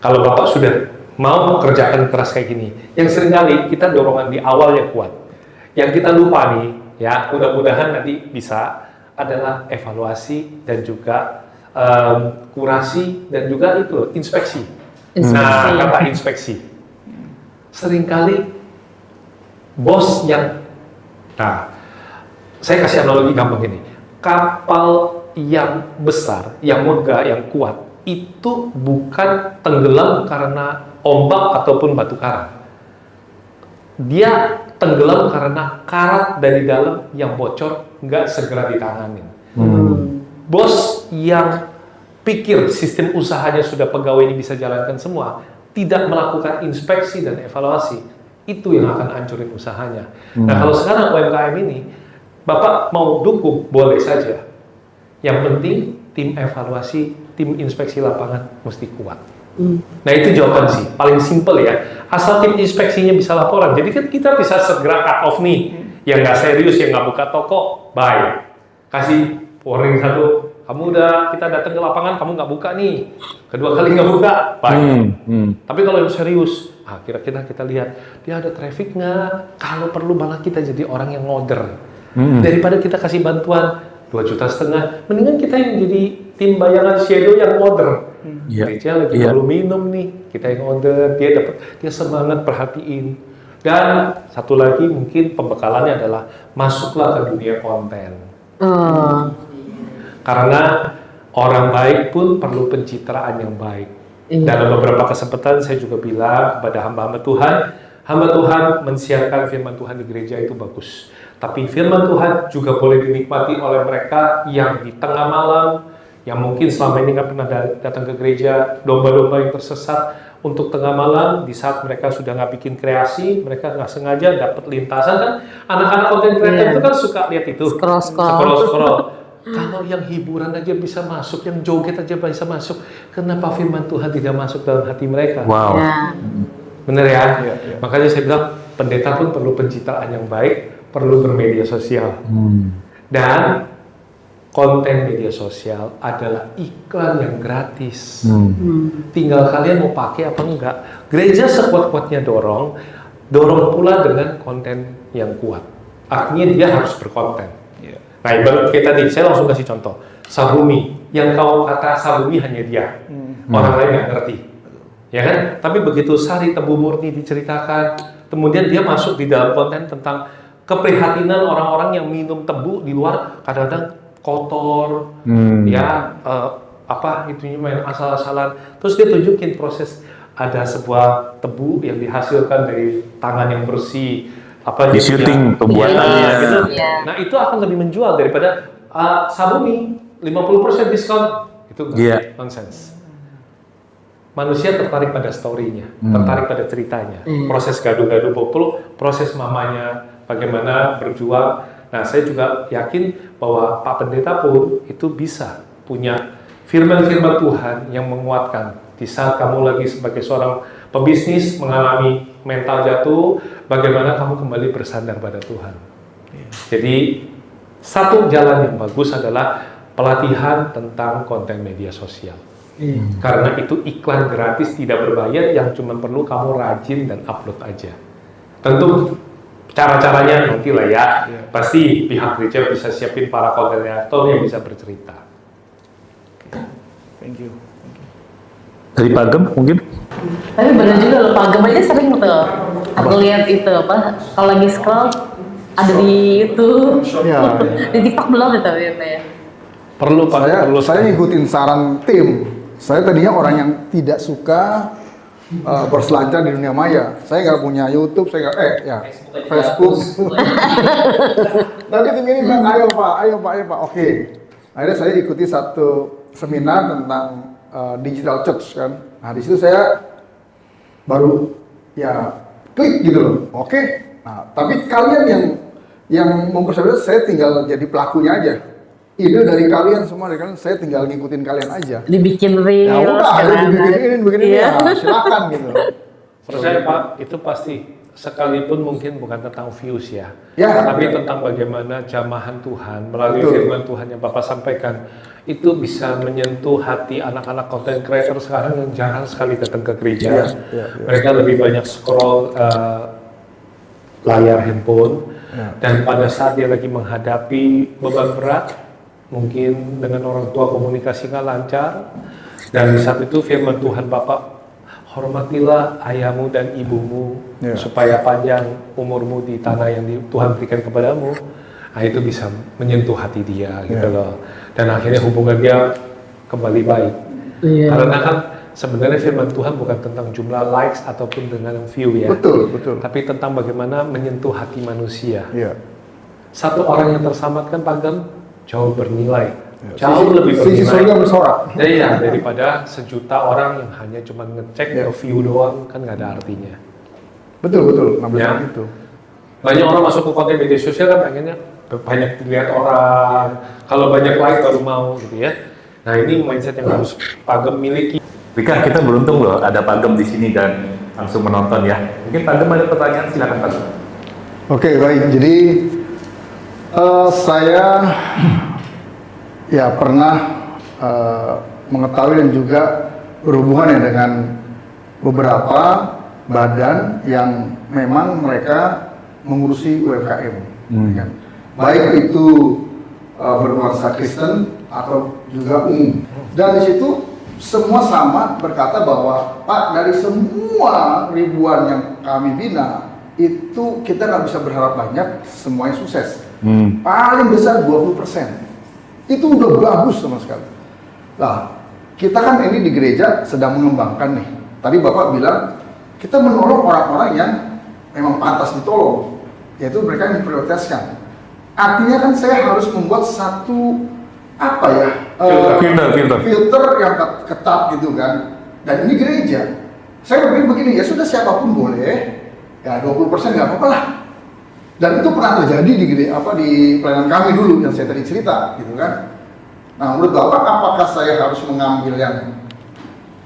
Kalau Bapak sudah mau kerjakan keras kayak gini, yang seringkali kita dorongan di awal yang kuat. Yang kita lupa nih, ya mudah-mudahan nanti bisa adalah evaluasi dan juga kurasi dan juga itu inspeksi. Nah, kata inspeksi. Seringkali bos yang, saya kasih analogi gampang gini. Kapal yang besar, yang megah, yang kuat, itu bukan tenggelam karena ombak ataupun batu karang. Dia tenggelam karena karat dari dalam yang bocor, nggak segera ditanganin. Bos yang pikir sistem usahanya sudah pegawai ini bisa jalankan semua, tidak melakukan inspeksi dan evaluasi, itu yang akan hancurin usahanya. Nah kalau sekarang UMKM ini, Bapak mau dukung, boleh saja. Yang penting tim evaluasi, tim inspeksi lapangan mesti kuat. Nah itu jawaban sih, paling simple ya. Asal tim inspeksinya bisa laporan, jadi kan kita bisa segera cut off nih, yang nggak serius, yang nggak buka toko, bye. Kasih warning satu, kamu kita datang ke lapangan, kamu nggak buka nih. Kedua kali nggak buka, bye. Tapi kalau yang serius, kira-kira kita lihat, dia ada traffic nggak? Kalau perlu malah kita jadi orang yang ngorder. Daripada kita kasih bantuan 2,5 juta, mendingan kita yang jadi tim bayangan shadow yang ngorder. Gereja lagi perlu minum nih, kita yang order, dia semangat perhatiin. Dan satu lagi mungkin pembekalannya adalah masuklah ke dunia konten. Karena orang baik pun perlu pencitraan yang baik. Dalam beberapa kesempatan saya juga bilang kepada hamba-hamba Tuhan mensiarkan firman Tuhan di gereja itu bagus. Tapi firman Tuhan juga boleh dinikmati oleh mereka yang di tengah malam, yang mungkin selama ini nggak pernah datang ke gereja, domba-domba yang tersesat untuk tengah malam di saat mereka sudah nggak bikin kreasi, mereka nggak sengaja dapat lintasan kan, anak-anak konten kreator itu kan suka lihat itu, scroll. Kalau yang hiburan aja bisa masuk, yang joget aja bisa masuk, kenapa firman Tuhan tidak masuk dalam hati mereka? Wow. Bener ya? Makanya saya bilang pendeta pun perlu pencitraan yang baik, perlu bermedia sosial. Dan konten media sosial adalah iklan yang gratis. Tinggal kalian mau pakai apa enggak. Gereja sekuat-kuatnya dorong pula dengan konten yang kuat. Artinya dia harus berkonten. Nah, ibarat kayak tadi, saya langsung kasih contoh. Sabumi, yang kau kata Sabumi hanya dia. Orang lain nggak ngerti. Ya kan? Tapi begitu Sari Tebu Murni diceritakan, kemudian dia masuk di dalam konten tentang keprihatinan orang-orang yang minum tebu di luar kadang-kadang kotor, itunya main asal-asalan. Terus dia tunjukin proses ada sebuah tebu yang dihasilkan dari tangan yang bersih, di syuting pembuatannya. Gitu. Nah itu akan lebih menjual daripada Sabumi 50% diskon. Itu nonsense. Manusia tertarik pada story-nya, tertarik pada ceritanya, proses gaduh-gaduh proses mamanya, bagaimana berjuang. Nah, saya juga yakin bahwa Pak Pendeta pun itu bisa punya firman-firman Tuhan yang menguatkan di saat kamu lagi sebagai seorang pebisnis mengalami mental jatuh, bagaimana kamu kembali bersandar pada Tuhan. Jadi, satu jalan yang bagus adalah pelatihan tentang konten media sosial. Karena itu iklan gratis tidak berbayar yang cuma perlu kamu rajin dan upload aja. Tentu cara-caranya nanti lah ya. Pasti pihak gereja bisa siapin para konten kreator yang bisa bercerita. Thank you. Dari Pagem mungkin? Tapi benar juga loh, Pagem aja sering tuh. Aku lihat itu kalau lagi scroll ada di YouTube, di TikTok belum ya tapi ya. Perlu Pak. Saya ngikutin saran tim. Saya tadinya orang yang tidak suka berselancar di dunia maya. Saya nggak punya YouTube, saya nggak, Facebook. Tapi tim ini bilang, ayo Pak, oke. Akhirnya saya ikuti satu seminar tentang digital church kan. Nah di situ saya baru klik gitu loh. Oke. Nah tapi kalian yang mempersiapkan, saya tinggal jadi pelakunya aja. Ide dari kalian semua, saya tinggal ngikutin kalian aja. Dibikin reels. Ya udah, dibikin ini ya, silakan gitu. Percaya Pak, itu pasti sekalipun mungkin bukan tentang views ya, tapi tentang bagaimana jamahan Tuhan melalui firman Tuhan yang Bapak sampaikan itu bisa menyentuh hati anak-anak content creator sekarang yang jarang sekali datang ke gereja. Mereka lebih banyak scroll layar handphone dan pada saat dia lagi menghadapi beban berat, mungkin dengan orang tua komunikasi nggak lancar, dan di saat itu firman Tuhan Bapak, hormatilah ayahmu dan ibumu supaya panjang umurmu di tanah yang Tuhan berikan kepadamu. Nah itu bisa menyentuh hati dia gitu loh, dan akhirnya hubungan dia kembali baik. Karena kan sebenarnya firman Tuhan bukan tentang jumlah likes ataupun dengan view ya, betul. tapi tentang bagaimana menyentuh hati manusia. Satu orang yang terselamatkan Pagem jauh bernilai, jauh lebih bernilai. Sisi surga bersorak. Daripada sejuta orang yang hanya cuma ngecek view doang, kan nggak ada artinya. Betul, itu. Banyak orang masuk ke konten media sosial kan pengennya banyak dilihat orang, kalau banyak like baru mau gitu ya. Nah ini mindset yang harus Pagem miliki. Rika, kita beruntung loh ada Pagem di sini dan langsung menonton ya. Mungkin Pagem ada pertanyaan, silakan Pagem. Oke, baik. Jadi saya pernah mengetahui dan juga berhubungan dengan beberapa badan yang memang mereka mengurusi UMKM, kan? Baik itu bernuansa Kristen atau juga umum. Dan di situ semua sama berkata bahwa Pak, dari semua ribuan yang kami bina itu kita nggak bisa berharap banyak semuanya sukses. Paling besar 20%. Itu udah bagus sama sekali. Nah, kita kan ini di gereja sedang mengembangkan nih. Tadi Bapak bilang kita menolong orang-orang yang memang pantas ditolong, yaitu mereka yang diprioritaskan. Artinya kan saya harus membuat satu apa ya? Filter yang ketat gitu kan. Dan ini gereja. Saya berpikir begini, ya sudah siapapun boleh. Ya 20% nggak apa-apa lah. Dan itu pernah terjadi di pelayanan kami dulu yang saya tadi cerita, gitu kan. Nah, menurut Bapak, apakah saya harus mengambil yang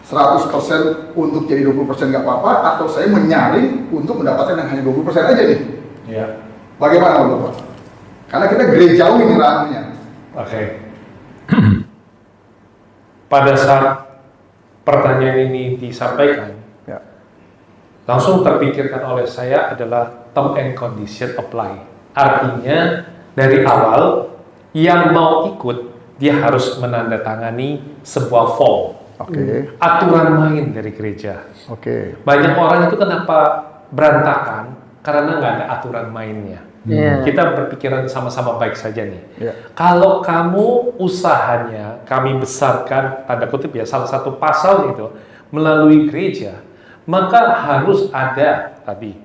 100% untuk jadi 20% nggak apa-apa, atau saya menyaring untuk mendapatkan yang hanya 20% aja nih? Ya. Bagaimana menurut Bapak? Karena kita gerejawi nih ranahnya. Oke. Pada saat pertanyaan ini disampaikan, Ya. langsung terpikirkan oleh saya adalah term and condition apply. Artinya dari awal yang mau ikut dia harus menandatangani sebuah form, Oke. aturan main dari gereja. Oke. Banyak orang itu kenapa berantakan karena nggak ada aturan mainnya. Iya. Kita berpikiran sama-sama baik saja nih. Ya. Kalau kamu usahanya kami besarkan tanda kutip ya salah satu pasal itu melalui gereja, maka harus ada tadi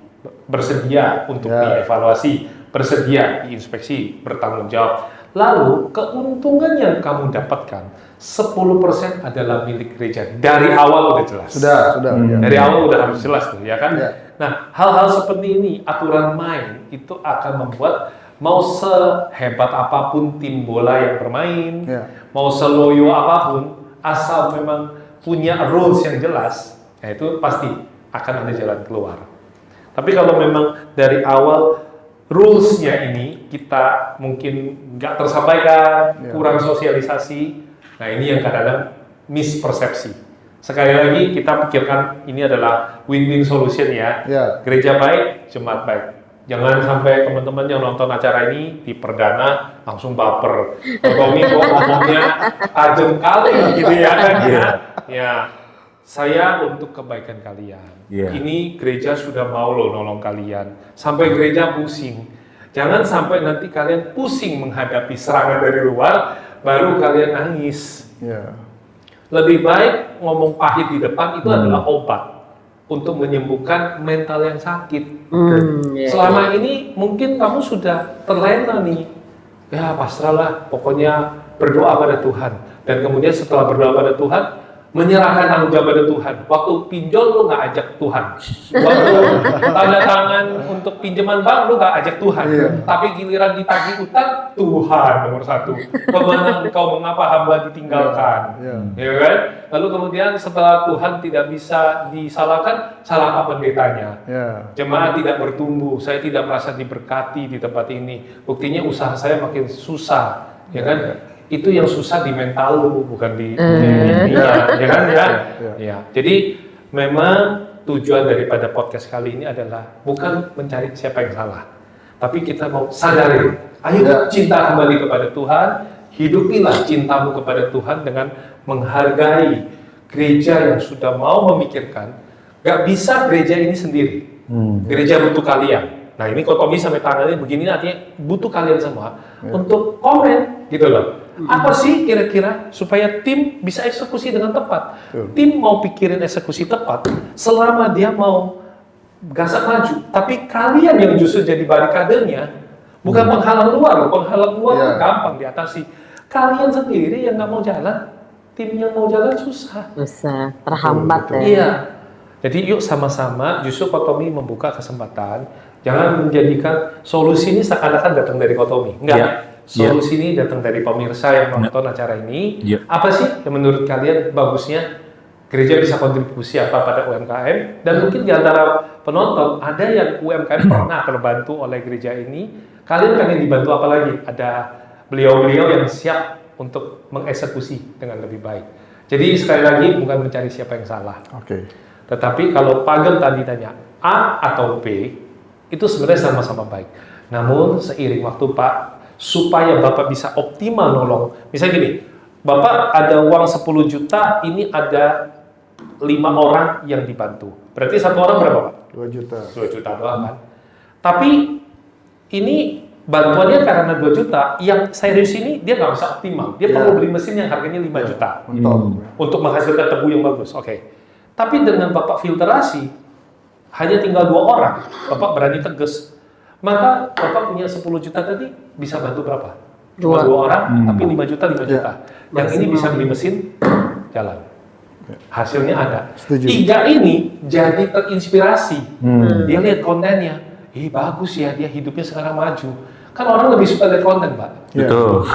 bersedia untuk Ya. dievaluasi, bersedia diinspeksi, bertanggung jawab. Lalu keuntungan yang kamu dapatkan 10% adalah milik gereja. Dari awal udah jelas. Sudah. Ya. Dari awal udah harus jelas tuh, ya kan? Ya. Nah, hal-hal seperti ini, aturan main itu akan membuat mau sehebat apapun tim bola yang bermain, Ya. mau seloyo apapun, asal memang punya rules yang jelas, ya itu pasti akan ada jalan keluar. Tapi kalau memang dari awal rules-nya ini kita mungkin nggak tersampaikan, Ya. kurang sosialisasi, nah ini yang kadang-kadang mispersepsi. Sekali lagi kita pikirkan ini adalah win-win solution ya. Ya. Gereja baik, jemaat baik. Jangan sampai teman-teman yang nonton acara ini di perdana langsung baper. Tommy kok ngomongnya tajam kali gitu ya kan ya. Ya, saya untuk kebaikan kalian. Iya. Ini gereja sudah mau loh nolong kalian. Sampai gereja pusing. Jangan sampai nanti kalian pusing menghadapi serangan dari luar, baru kalian nangis. Ya. Lebih baik ngomong pahit di depan itu adalah obat untuk menyembuhkan mental yang sakit. Iya. Selama ini mungkin kamu sudah terlena nih. Ya pasrahlah, pokoknya berdoa pada Tuhan. Dan kemudian setelah berdoa pada Tuhan, menyerahkan tanggung jawab pada Tuhan. Waktu pinjol lu nggak ajak Tuhan. Waktu tanda tangan untuk pinjaman bank lu nggak ajak Tuhan. Iya. Tapi giliran ditagih utang, Tuhan nomor satu. Kemana engkau mengapa hamba ditinggalkan? Iya. Ya kan? Lalu kemudian setelah Tuhan tidak bisa disalahkan, salahkan pendetanya. Ya. Jemaat tidak bertumbuh, saya tidak merasa diberkati di tempat ini. Buktinya usaha saya makin susah, ya kan? Itu yang susah di mental lu, bukan di ininya, ya kan ya? Ya. Jadi memang tujuan daripada podcast kali ini adalah bukan mencari siapa yang salah, tapi kita mau sadarin. Ayo cinta kembali kepada Tuhan, hidupilah cintamu kepada Tuhan dengan menghargai gereja yang sudah mau memikirkan. Gak bisa gereja ini sendiri, gereja butuh kalian. Nah ini kok Tommy sampai tangannya begini artinya butuh kalian semua untuk komen gitu loh. Apa sih kira-kira supaya tim bisa eksekusi dengan tepat? Tim mau pikirin eksekusi tepat selama dia mau gasak maju. Tapi kalian yang justru jadi barikadenya, bukan penghalang luar loh. Penghalang luar kan gampang diatasi. Kalian sendiri yang nggak mau jalan, tim yang mau jalan susah. Susah, terhambat ya. Iya. Jadi yuk sama-sama justru Kotomi membuka kesempatan. Jangan menjadikan solusi ini seakan-akan datang dari Kotomi. Enggak. Iya. Solusi ini datang dari pemirsa yang menonton acara ini. Iya. Apa sih yang menurut kalian bagusnya gereja bisa kontribusi apa pada UMKM? Dan mungkin di antara penonton ada yang UMKM pernah terbantu oleh gereja ini. Kalian pengen dibantu apa lagi? Ada beliau-beliau yang siap untuk mengeksekusi dengan lebih baik. Jadi sekali lagi bukan mencari siapa yang salah. Oke. Tetapi kalau Pagem tadi tanya A atau B, itu sebenarnya sama-sama baik. Namun seiring waktu Pak, supaya Bapak bisa optimal nolong. Misalnya gini, Bapak ada uang 10 juta, ini ada 5 orang yang dibantu. Berarti satu orang berapa Pak? 2 juta. 2 juta doang kan? Tapi ini bantuannya karena 2 juta, yang serius ini dia nggak bisa optimal. Dia perlu beli mesin yang harganya 5 juta. Untuk menghasilkan tebu yang bagus. Oke. Tapi dengan Bapak filterasi, hanya tinggal 2 orang, Bapak berani tegas. Maka Bapak punya 10 juta tadi bisa bantu berapa? Cuma Dua. 2 orang, tapi 5 juta, 5 juta. Yang ini bisa beli mesin, jalan. Hasilnya ada. Setuju. 3 ini jadi terinspirasi. Dia lihat kontennya, bagus ya, dia hidupnya sekarang maju. Kan orang lebih suka lihat konten, Pak. Betul.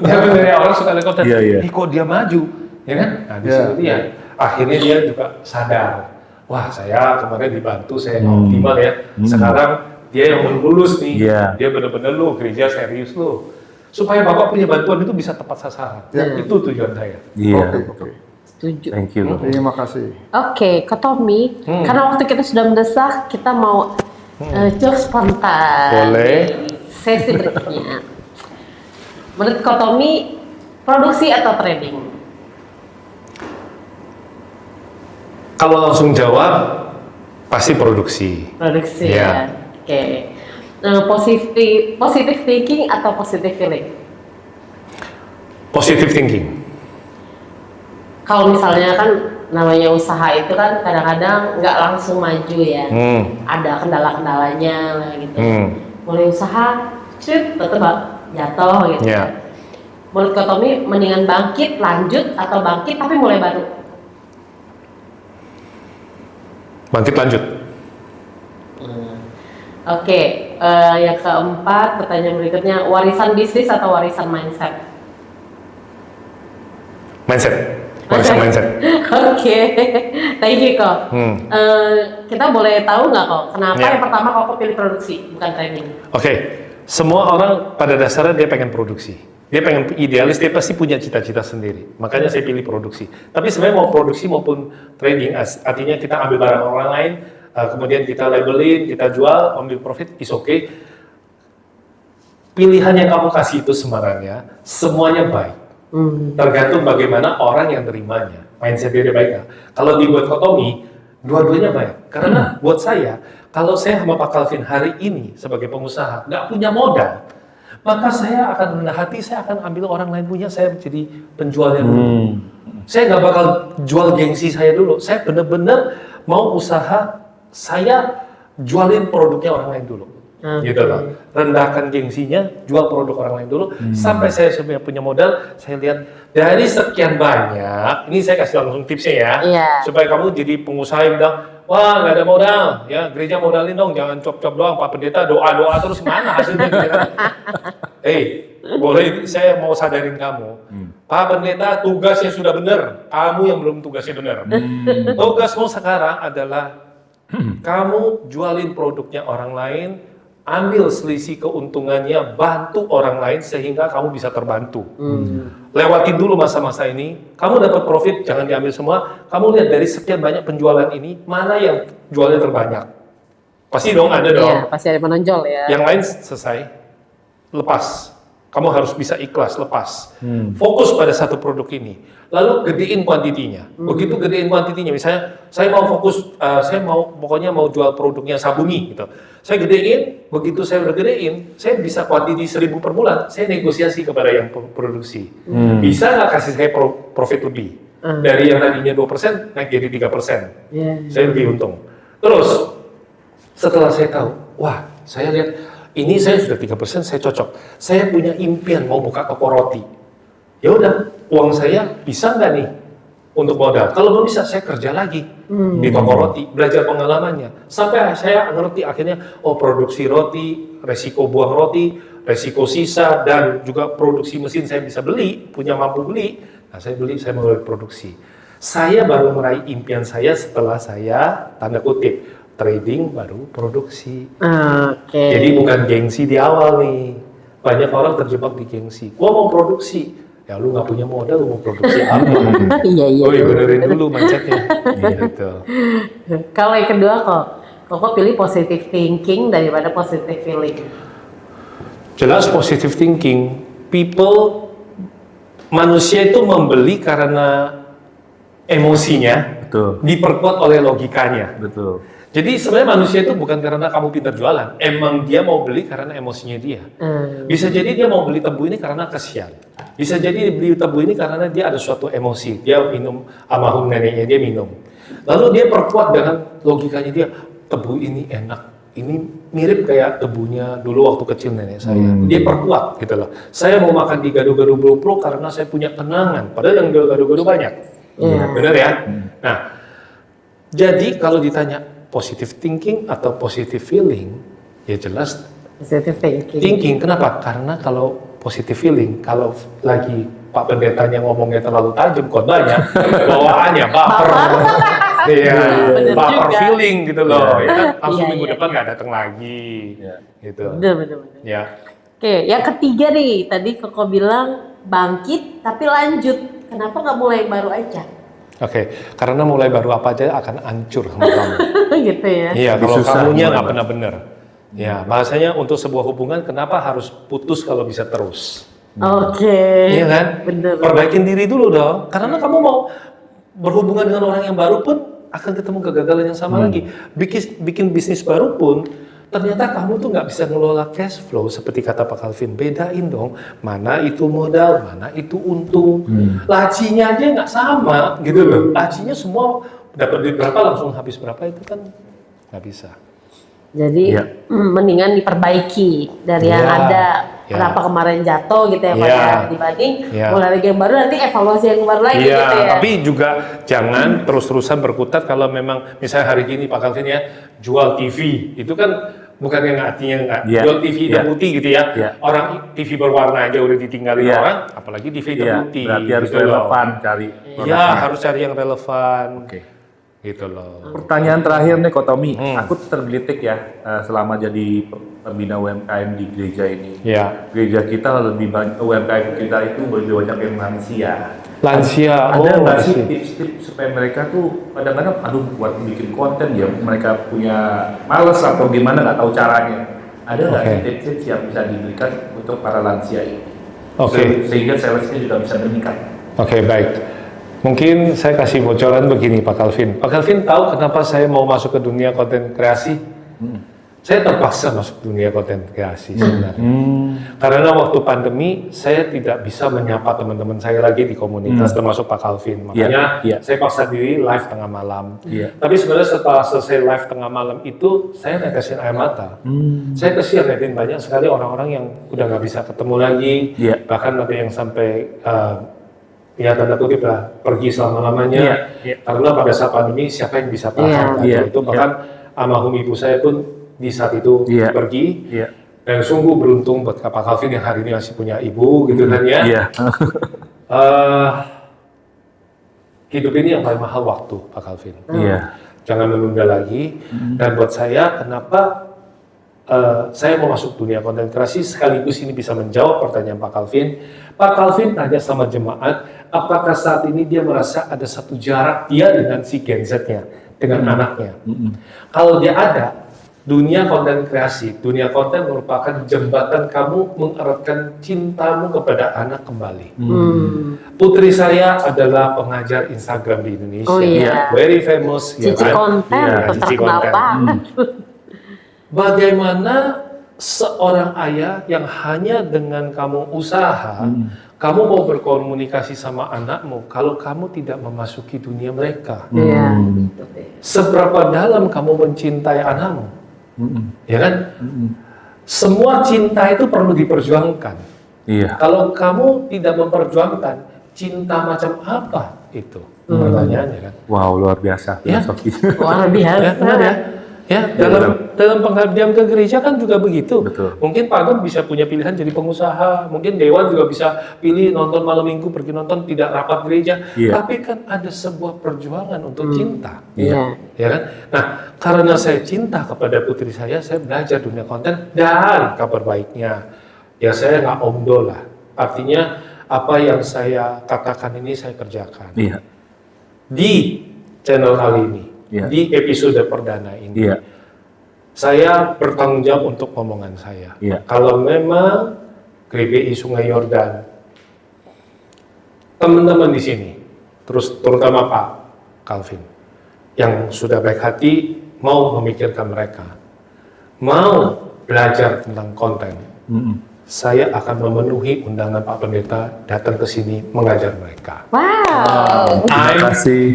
Ya bener ya, orang suka lihat konten. Iya, iya. Kok dia maju, ya kan? Nah di situ dia, akhirnya dia juga sadar. Wah, saya kemarin dibantu, saya nggak optimal ya. Sekarang dia yang lulus nih, Iya. dia bener-bener lu gereja serius lu. Supaya Bapak punya bantuan itu bisa tepat sasaran. Itu tujuan saya. Iya. Oke. Setuju. Thank you. Terima kasih. Oke, Kak Tommy, karena waktu kita sudah mendesak, kita mau jawab spontan. Boleh. Sesi berikutnya. Menurut Kak Tommy, produksi atau trading? Kalau langsung jawab, pasti produksi. Produksi Iya. ya. Oke. Positive thinking atau positive feeling? Positive thinking. Kalau misalnya kan namanya usaha itu kan kadang-kadang nggak langsung maju ya. Ada kendala-kendalanya lah gitu. Mulai usaha, tetap jatuh gitu. Ya. Menurut Kak Tommy, mendingan bangkit, lanjut, atau bangkit tapi mulai baru? Bangkit lanjut. Oke, yang keempat, pertanyaan berikutnya, warisan bisnis atau warisan mindset? Mindset. Warisan mindset. Oke, thank you kok. Kita boleh tahu nggak kok, kenapa Ya. yang pertama kok pilih produksi, bukan trading? Oke, semua orang pada dasarnya dia pengen produksi. Dia pengen idealis, dia pasti punya cita-cita sendiri. Makanya saya pilih produksi. Tapi sebenarnya mau produksi maupun trading, artinya kita ambil barang orang lain, kemudian kita labelin, kita jual, ambil profit, is okay. Pilihan yang kamu kasih itu sebenarnya semuanya baik. Tergantung bagaimana orang yang terimanya. Mindset dia baik nggak? Kalau dibuat kotomi, dua-duanya baik. Karena buat saya, kalau saya sama Pak Calvin hari ini sebagai pengusaha nggak punya modal, maka saya akan rendah hati, saya akan ambil orang lain punya, saya jadi penjualnya dulu. Saya nggak bakal jual gengsi saya dulu. Saya benar-benar mau usaha, saya jualin produknya orang lain dulu. Gitu loh. Rendahkan gengsinya, jual produk orang lain dulu, sampai saya sebenarnya punya modal, saya lihat dari sekian banyak, ini saya kasih langsung tipsnya ya, Iya. supaya kamu jadi pengusaha yang bilang, wah nggak ada modal, ya gereja modalin dong, jangan cop-cop doang, Pak Pendeta doa-doa terus mana hasilnya? Boleh saya mau sadarin kamu, Pak Pendeta tugasnya sudah benar, kamu yang belum tugasnya benar. Tugasmu sekarang adalah kamu jualin produknya orang lain, ambil selisih keuntungannya, bantu orang lain sehingga kamu bisa terbantu. Lewatin dulu masa-masa ini, kamu dapat profit, jangan diambil semua. Kamu lihat dari sekian banyak penjualan ini, mana yang jualnya terbanyak. Pasti dong, ada dong. Iya, pasti ada menonjol ya. Yang lain selesai, lepas. Kamu harus bisa ikhlas, lepas. Fokus pada satu produk ini. Lalu gedein kuantitinya. Begitu gedein kuantitinya, misalnya saya mau fokus, saya pokoknya mau jual produknya Sabumi gitu. Saya gedein, begitu saya udah gedein, saya bisa kuantiti 1000 per bulan, saya negosiasi kepada yang produksi. Bisa nggak kasih saya profit lebih? Dari yang tadinya 2%, naik jadi 3%. Saya lebih untung. Terus, setelah saya tahu, wah, saya lihat, ini saya sudah 3%, saya cocok. Saya punya impian mau buka toko roti. Ya udah, uang saya bisa nggak nih untuk modal? Kalau belum bisa, saya kerja lagi di toko roti, belajar pengalamannya. Sampai saya ngerti akhirnya, oh produksi roti, resiko buang roti, resiko sisa, dan juga produksi mesin saya bisa beli, punya mampu beli. Nah saya beli, saya mulai produksi. Saya baru meraih impian saya setelah saya, tanda kutip, trading baru produksi. Oke. Jadi bukan gengsi di awal nih. Banyak orang terjebak di gengsi. Gua mau produksi. Ya lu nggak punya modal, lu mau produksi apa? Iya. Benerin dulu mindsetnya. Gitu. Kalau yang kedua kok pilih positive thinking daripada positive feeling. Jelas positive thinking. Manusia itu membeli karena emosinya, Betul. diperkuat oleh logikanya. Betul. Jadi sebenarnya manusia itu bukan karena kamu pintar jualan, emang dia mau beli karena emosinya dia. Bisa jadi dia mau beli tebu ini karena kasihan. Bisa jadi beli tebu ini karena dia ada suatu emosi. Dia minum almarhum neneknya, dia minum. Lalu dia perkuat dengan logikanya dia, tebu ini enak, ini mirip kayak debunya dulu waktu kecil nenek saya. Dia perkuat gitu loh. Saya mau makan di gado-gado Bro Pro karena saya punya kenangan. Padahal yang gado-gado banyak. Iya. Benar ya? Nah, jadi kalau ditanya positive thinking atau positive feeling, ya jelas Positive thinking. thinking. Kenapa? Karena kalau positive feeling, kalau lagi Pak Pendetanya ngomongnya terlalu tajam, khotbahnya, bawaannya baper. Iya, Bener baper juga. feeling gitu loh. Ya kan? Langsung Iya, minggu iya, depan iya. nggak datang lagi. Gitu. Bener. Ya. Oke, yang ketiga nih, tadi Koko bilang bangkit tapi lanjut. Kenapa nggak mulai yang baru aja? Oke, karena mulai baru apa aja akan hancur sama kamu. Gitu ya. Iya, Lebih kalau susah kamunya mulai nggak baru. pernah bener. Ya, bahasanya untuk sebuah hubungan kenapa harus putus kalau bisa terus? Oke. Iya kan? Bener. Perbaikin diri dulu dong. Karena kamu mau berhubungan dengan orang yang baru pun akan ketemu kegagalan yang sama lagi. Bikin bisnis baru pun ternyata kamu tuh nggak bisa ngelola cash flow seperti kata Pak Calvin. Bedain dong mana itu modal, mana itu untung. Lacinya aja nggak sama gitu loh. Lacinya semua dapat duit berapa langsung habis berapa itu kan nggak bisa. Jadi Iya. mendingan diperbaiki dari yang Iya, ada. iya. Kenapa kemarin jatuh gitu ya Pak Iya. ya? Dibanding Iya. mulai lagi yang baru nanti evaluasi yang baru lagi Iya, gitu ya. tapi juga jangan terus-terusan berkutat kalau memang misalnya hari ini Pak Calvin ya jual TV, itu kan bukan yang artinya nggak Iya, jual TV hitam iya. putih gitu ya. Iya. Orang TV berwarna aja udah ditinggalin Iya. orang, apalagi TV hitam Iya, putih. berarti harus gitu loh. relevan cari Iya, produknya. harus cari yang relevan. Oke. Gitu loh. Pertanyaan terakhir nih Ko Tommy, Hmm. aku tergelitik ya selama jadi pembina UMKM di gereja ini. Ya, Gereja kita lebih banyak, UMKM kita itu lebih banyak yang lansia. lansia. Ada nggak I sih see. tips-tips supaya mereka tuh kadang-kadang aduh buat bikin konten ya mereka punya males atau gimana nggak tahu caranya. Ada nggak Oke. sih tips-tips yang bisa diberikan untuk para lansia ini? Oke. Sehingga salesnya juga bisa meningkat. Oke, baik. Mungkin saya kasih bocoran begini Pak Calvin. Pak Calvin tahu kenapa saya mau masuk ke dunia konten kreasi? Saya terpaksa masuk dunia konten kreasi sebenarnya. Karena waktu pandemi saya tidak bisa menyapa teman-teman saya lagi di komunitas termasuk Pak Calvin. Makanya Iya. saya paksa diri live tengah malam. Iya. Tapi sebenarnya setelah selesai live tengah malam itu saya netesin air mata. Saya kesian liatin banyak sekali orang-orang yang udah nggak bisa ketemu lagi. Iya. Bahkan ada yang sampai ya tanda kutip lah pergi selama-lamanya. Iya. Karena pada saat pandemi siapa yang bisa tahan? Iya. Itu bahkan almarhum ibu saya pun di saat itu Iya. pergi. Iya. Dan sungguh beruntung buat Pak Calvin yang hari ini masih punya ibu gitu kan ya. Iya. Hidup ini yang paling mahal waktu Pak Calvin. Iya. Jangan menunda lagi. Dan buat saya kenapa saya mau masuk dunia konten kreasi sekaligus ini bisa menjawab pertanyaan Pak Calvin. Pak Calvin tanya sama jemaat, apakah saat ini dia merasa ada satu jarak dia dengan si Gen Z-nya, dengan anaknya. Kalau dia ada, dunia konten kreasi, dunia konten merupakan jembatan kamu mengeratkan cintamu kepada anak kembali. Putri saya adalah pengajar Instagram di Indonesia, Oh, iya. very famous, ya Cici kan? konten, Iya, cici terkenal konten. banget. Bagaimana seorang ayah yang hanya dengan kamu usaha, kamu mau berkomunikasi sama anakmu, kalau kamu tidak memasuki dunia mereka, Iya. seberapa dalam kamu mencintai anakmu, ya kan? Semua cinta itu perlu diperjuangkan. Iya. Kalau kamu tidak memperjuangkan, cinta macam apa itu? Pertanyaannya kan? Wow, luar biasa Ya. filosofi. Luar biasa. Ya, benar ya. Ya, dalam pengabdian ke gereja kan juga begitu. Betul. Mungkin Pak Agung bisa punya pilihan jadi pengusaha, mungkin Dewan juga bisa pilih nonton malam minggu, pergi nonton tidak rapat gereja. Iya. Tapi kan ada sebuah perjuangan untuk cinta. Iya. Ya kan? Nah, karena saya cinta kepada putri saya belajar dunia konten dan kabar baiknya. Ya saya nggak omdo lah. Artinya apa yang saya katakan ini saya kerjakan. Iya. Di channel kali ini, Iya. di episode perdana ini, Iya. saya bertanggung jawab untuk omongan saya. Iya. Kalau memang GBI Sungai Yordan, teman-teman di sini, terus terutama Pak Calvin, yang sudah baik hati mau memikirkan mereka, mau belajar tentang konten, saya akan memenuhi undangan Pak Pendeta datang ke sini mengajar mereka. Wow. Terima kasih.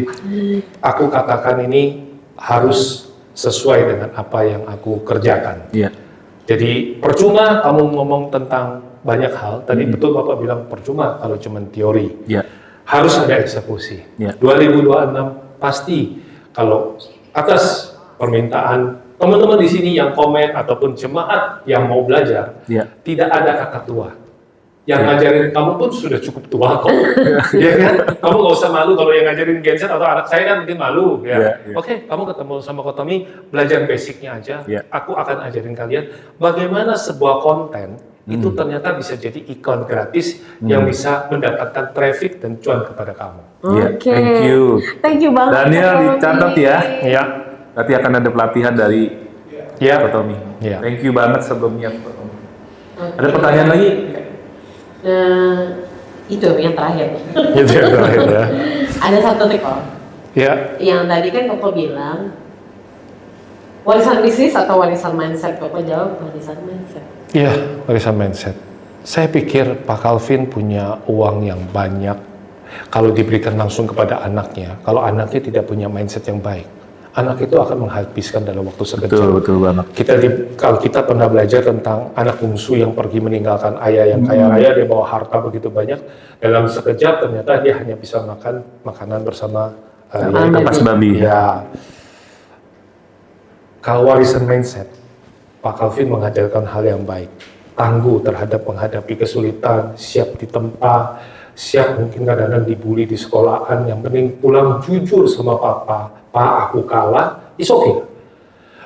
Aku katakan ini harus sesuai dengan apa yang aku kerjakan. Iya. Jadi percuma kamu ngomong tentang banyak hal. Tadi betul Bapak bilang percuma kalau cuma teori. Iya. Harus ada eksekusi. Ya. 2026 pasti kalau atas permintaan teman-teman di sini yang komen ataupun jemaat yang mau belajar, Iya. tidak ada kata tua. Yang ngajarin kamu pun sudah cukup tua kok, ya kan? Kamu nggak usah malu kalau yang ngajarin Gen Z atau anak saya kan mungkin malu, ya. Iya, iya. Oke, kamu ketemu sama Kotomi, belajar basicnya aja. Iya. Aku akan ajarin kalian bagaimana sebuah konten itu ternyata bisa jadi iklan gratis yang bisa mendapatkan traffic dan cuan kepada kamu. Iya, Oke. thank you. Thank you banget. Daniel, Kak dicatat Tommy. ya. Ya, Nanti akan ada pelatihan dari ya. Kotomi. Iya. Thank you banget sebelumnya Kotomi. Ada pertanyaan lagi? Itu yang terakhir. Itu yang terakhir ya. Ada satu trik kok. Ya, Yang tadi kan Koko bilang warisan bisnis atau warisan mindset. Koko jawab warisan mindset. iya, warisan mindset. Saya pikir Pak Calvin punya uang yang banyak kalau diberikan langsung kepada anaknya. Kalau anaknya tidak punya mindset yang baik, anak itu akan menghabiskan dalam waktu sekejap. Betul banget. Kalau kita pernah belajar tentang anak bungsu yang pergi meninggalkan ayah yang kaya raya, dia bawa harta begitu banyak, dalam sekejap ternyata dia hanya bisa makan makanan bersama Kapas babi. ya. Kalau warisan mindset, Pak Calvin mengajarkan hal yang baik, tangguh terhadap menghadapi kesulitan, siap ditempa, siap mungkin kadang-kadang dibully di sekolahan, yang penting pulang jujur sama papa, Pak aku kalah, it's okay.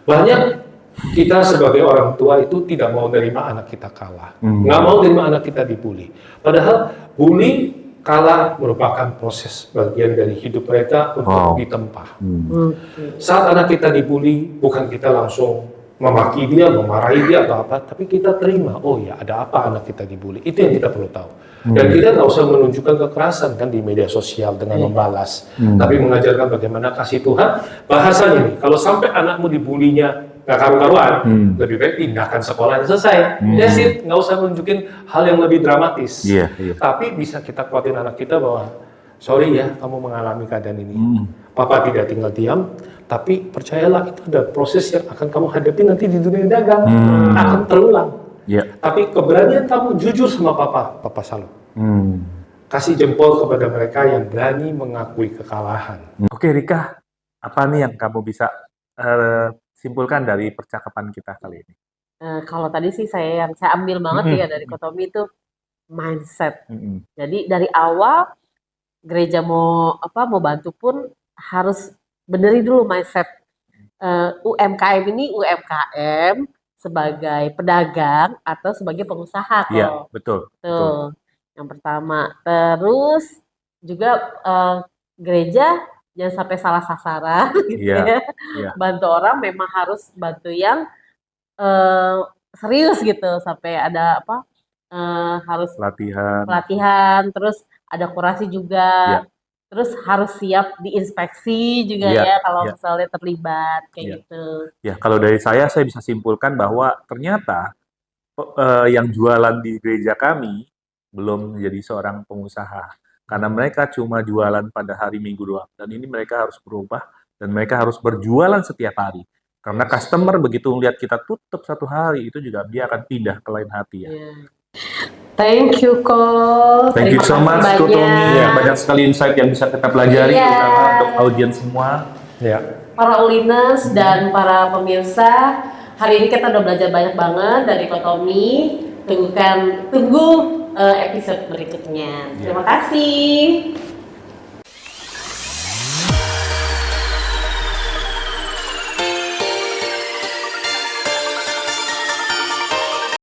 Banyak kita sebagai orang tua itu tidak mau nerima anak kita kalah, nggak mau nerima anak kita dibully. Padahal bully kalah merupakan proses bagian dari hidup mereka untuk ditempa. Saat anak kita dibully, bukan kita langsung memaki dia, memarahi dia atau apa, tapi kita terima, oh ya ada apa anak kita dibully, itu yang kita perlu tahu. Dan kita nggak usah menunjukkan kekerasan kan di media sosial dengan membalas, tapi mengajarkan bagaimana kasih Tuhan. Bahasanya nih, kalau sampai anakmu dibulinya nggak karu-karuan, lebih baik pindahkan sekolah, selesai. That's it, nggak usah nunjukin hal yang lebih dramatis. Iya. Tapi bisa kita kuatin anak kita bahwa, sorry ya, kamu mengalami keadaan ini. Papa tidak tinggal diam, tapi percayalah itu ada proses yang akan kamu hadapi nanti di dunia dagang. Akan terulang. Iya. Tapi keberanian kamu jujur sama Papa salut. Kasih jempol kepada mereka yang berani mengakui kekalahan. Oke Rika, apa nih yang kamu bisa simpulkan dari percakapan kita kali ini? Kalau tadi sih saya ambil banget ya dari Kotomi itu mindset. Jadi dari awal gereja mau bantu pun harus beneri dulu mindset. UMKM ini UMKM sebagai pedagang atau sebagai pengusaha kok. Iya, betul. Tuh, yang pertama. Terus juga gereja jangan sampai salah sasaran gitu Iya, ya. iya. Bantu orang memang harus bantu yang serius gitu, sampai ada harus pelatihan, terus ada kurasi juga. Iya. Terus harus siap diinspeksi juga Iya, ya kalau iya. misalnya terlibat kayak Iya. gitu. Ya, kalau dari saya bisa simpulkan bahwa ternyata yang jualan di gereja kami belum menjadi seorang pengusaha. Karena mereka cuma jualan pada hari Minggu doang. Dan ini mereka harus berubah dan mereka harus berjualan setiap hari. Karena customer begitu melihat kita tutup satu hari, itu juga dia akan pindah ke lain hati ya. Iya. Thank you, Ko. Thank you so Terima much, kasih Kotomi. banyak. Banyak sekali insight yang bisa kita pelajari, Iya. terutama untuk audiens semua. Ya. Para Uliners dan para pemirsa, hari ini kita udah belajar banyak banget dari Kotomi. Tunggu episode berikutnya. Terima kasih.